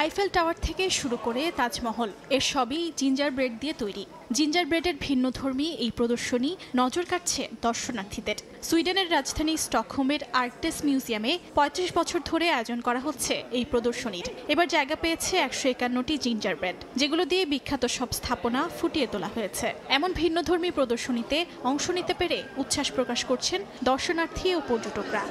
আইফেল টাওয়ার থেকে শুরু করে তাজমহল, এর সবই জিঞ্জার ব্রেড দিয়ে তৈরি। জিঞ্জার ব্রেডের ভিন্নধর্মী এই প্রদর্শনী নজর কাটছে দর্শনার্থীদের। সুইডেনের রাজধানী স্টকহোমের আর্কটিস মিউজিয়ামে ৩৫ বছর ধরে আয়োজন করা হচ্ছে এই প্রদর্শনীর। এবার জায়গা পেয়েছে ১৫১টি জিঞ্জার ব্রেড, যেগুলো দিয়ে বিখ্যাত সব স্থাপনা ফুটিয়ে তোলা হয়েছে। এমন ভিন্নধর্মী প্রদর্শনীতে অংশ নিতে পেরে উচ্ছ্বাস প্রকাশ করছেন দর্শনার্থী ও পর্যটকরা।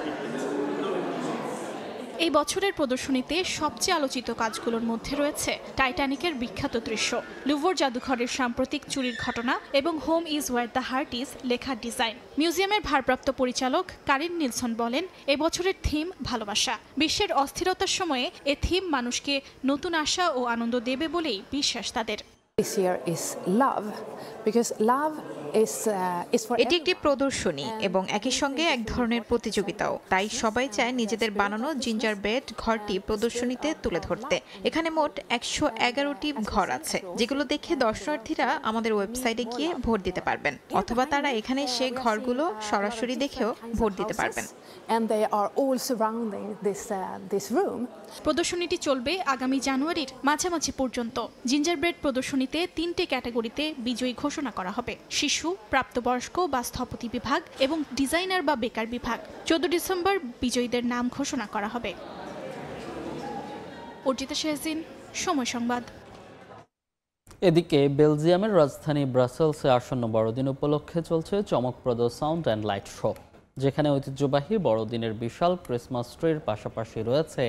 এই বছরের প্রদর্শনীতে সবচেয়ে আলোচিত কাজগুলোর মধ্যে রয়েছে টাইটানিকের বিখ্যাত দৃশ্য, লুভর জাদুঘরের সাম্প্রতিক চুরির ঘটনা এবং home is wire the heart is লেখার ডিজাইন। মিউজিয়ামের ভারপ্রাপ্ত পরিচালক কারিন নিলসন বলেন, এবছরের থিম ভালোবাসা। বিশ্বের অস্থিরতার সময়ে এ থিম মানুষকে নতুন আশা ও আনন্দ দেবে বলেই বিশ্বাস তাদের। এটি একটি প্রদর্শনী এবং একই সঙ্গে এক ধরনের প্রতিযোগিতাও, তাই সবাই চায় নিজেদের বানানো জিঞ্জার ব্রেড ঘরটি প্রদর্শনীতে তুলে ধরতে। এখানে মোট ১১১টি ঘর আছে, যেগুলো দেখে দর্শনার্থীরা আমাদের ওয়েবসাইটে গিয়ে ভোট দিতে পারবেন, অথবা তারা এখানে সে ঘরগুলো সরাসরি দেখেও ভোট দিতে পারবেন। প্রদর্শনীটি চলবে আগামী জানুয়ারির মাঝামাঝি পর্যন্ত। জিঞ্জার ব্রেড প্রদর্শনীতে ৩টি ক্যাটাগরিতে বিজয়ী ঘোষণা করা হবে: শিশু, প্রাপ্তবয়স্ক বা স্থপতি বিভাগ এবং ডিজাইনার বা বেকার বিভাগ। ১৪ ডিসেম্বর বিজয়ীদের নাম ঘোষণা করা হবে। অর্জিতা শেহজিন, সময় সংবাদ। এদিকে বেলজিয়ামের রাজধানী ব্রাসেলসে আসন্ন বড়দিন উপলক্ষে চলছে চমকপ্রদ সাউন্ড অ্যান্ড লাইট শো, যেখানে ঐতিহ্যবাহী বড়দিনের বিশাল ক্রিসমাস ট্রির পাশাপাশি রয়েছে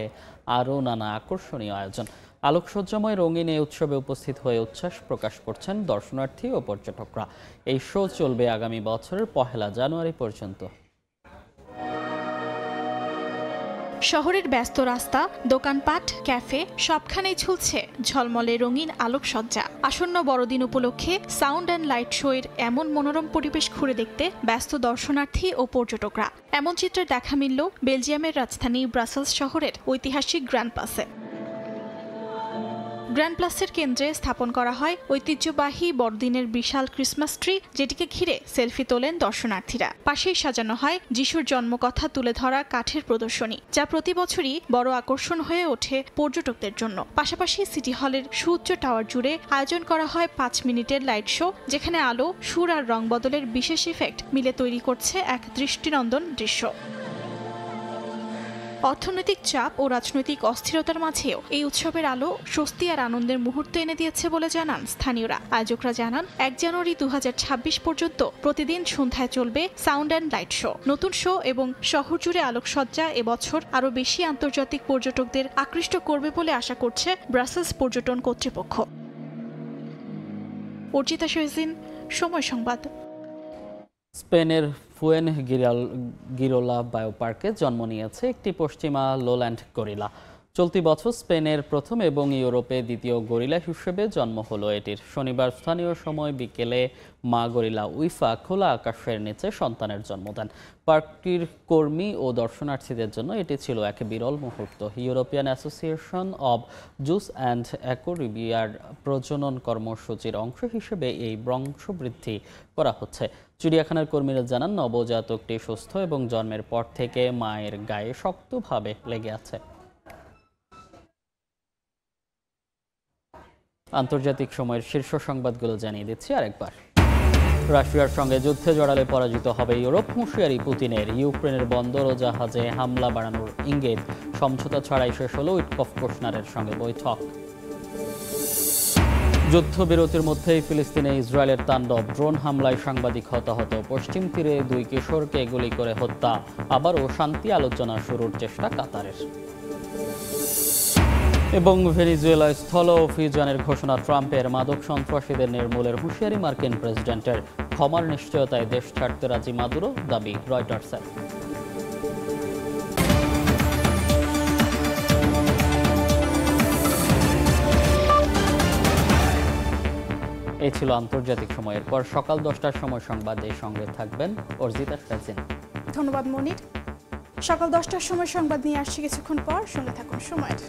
আরও নানা আকর্ষণীয় আয়োজন। আলোকসজ্জাময় রঙিন এই উৎসবে উপস্থিত হয়ে উচ্ছ্বাস প্রকাশ করছেন দর্শনার্থী ও পর্যটকরা। এই শো চলবে আগামী বছরের ১ জানুয়ারি পর্যন্ত। শহরের ব্যস্ত রাস্তা, দোকানপাট, ক্যাফে সবখানেই ঝুলছে ঝলমলে রঙিন আলোকসজ্জা। আসন্ন বড়দিন উপলক্ষে সাউন্ড অ্যান্ড লাইট শো এর এমন মনোরম পরিবেশ ঘুরে দেখতে ব্যস্ত দর্শনার্থী ও পর্যটকরা। এমন চিত্রের দেখা মিলল বেলজিয়ামের রাজধানী ব্রাসেলস শহরের ঐতিহাসিক গ্র্যান্ড প্লাসে। গ্র্যান্ড প্লাসের কেন্দ্রে স্থাপন করা হয় ঐতিহ্যবাহী বড়দিনের বিশাল ক্রিসমাস ট্রি, যেটিকে ঘিরে সেলফি তোলেন দর্শনার্থীরা। পাশেই সাজানো হয় যিশুর জন্মকথা তুলে ধরা কাঠের প্রদর্শনী, যা প্রতি বছরই বড় আকর্ষণ হয়ে ওঠে পর্যটকদের জন্য। পাশাপাশি সিটি হলের সুউচ্চ টাওয়ার জুড়ে আয়োজন করা হয় ৫ মিনিটের লাইট শো, যেখানে আলো, সুর আর রং বদলের বিশেষ ইফেক্ট মিলে তৈরি করছে এক দৃষ্টিনন্দন দৃশ্য। অর্থনৈতিক চাপ ও রাজনৈতিক অস্থিরতার মাঝেও এই উৎসবের আলো স্বস্তি আর আনন্দের মুহূর্ত এনে দিয়েছে বলে জানান স্থানীয়রা। আয়োজকরা জানান, ১ জানুয়ারি ২০২৬ পর্যন্ত প্রতিদিন সন্ধ্যায় চলবে সাউন্ড অ্যান্ড লাইট শো। নতুন শো এবং শহর জুড়ে আলোকসজ্জা এবছর আরও বেশি আন্তর্জাতিক পর্যটকদের আকৃষ্ট করবে বলে আশা করছে ব্রাসেলস পর্যটন কর্তৃপক্ষ। অর্জিতা শেহজিন, সময় সংবাদ। স্পেনের ফুয়েন গিরোলা বায়োপার্কে জন্ম নিয়েছে একটি পশ্চিমা লোল্যান্ড গরিলা। চলতি বছর স্পেনের প্রথম এবং ইউরোপে দ্বিতীয় গরিলা হিসেবে জন্ম হলো এটির। শনিবার স্থানীয় সময় বিকেলে মা গরিলা উইফা খোলা আকাশের নিচে সন্তানের জন্ম দেন। পার্কটির কর্মী ও দর্শনার্থীদের জন্য এটি ছিল এক বিরল মুহূর্ত। European Association of Zoos and Aquaria প্রজনন কর্মসূচির অংশ হিসেবে এই বংশবৃদ্ধি করা হচ্ছে। চিড়িয়াখানার কর্মীরা জানান, নবজাতকটি সুস্থ এবং জন্মের পর থেকে মায়ের গায়ে শক্তভাবে লেগে আছে। আন্তর্জাতিক সময়ের শীর্ষ সংবাদগুলো জানিয়ে দিচ্ছি আরেকবার। রাশিয়ার সঙ্গে যুদ্ধে জড়ালে পরাজিত হবে ইউরোপ, হুঁশিয়ারি পুতিনের। ইউক্রেনের বন্দর ও জাহাজে হামলা বাড়ানোর ইঙ্গিত, সমঝোতা ছাড়াই শেষ হলো উইটকফ কুশনারের সঙ্গে বৈঠক। যুদ্ধবিরতির মধ্যেই ফিলিস্তিনে ইসরায়েলের তাণ্ডব, ড্রোন হামলায় সাংবাদিক হতাহত, পশ্চিম তীরে 2 কিশোরকে গুলি করে হত্যা, আবারও শান্তি আলোচনা শুরুর চেষ্টা কাতারের। এবং ভেনেজুয়েলায় স্থল অভিযানের ঘোষণা ট্রাম্পের, মাদক সন্ত্রাসীদের নির্মূলের হুঁশিয়ারি মার্কিন প্রেসিডেন্টের, ক্ষমার নিশ্চয়তায় দেশ ছাড়তে রাজি মাদুরো, দাবি রয়টার্সের। এই ছিল আন্তর্জাতিক সময়ের পর সকাল 10টার সময় সংবাদে সঙ্গে থাকবেন অর্জিতা ফেজিন। ধন্যবাদ মনির। সকাল 10টার সময় সংবাদ নিয়ে আসছি কিছুক্ষণ পর, সঙ্গে থাকুন সময়ের।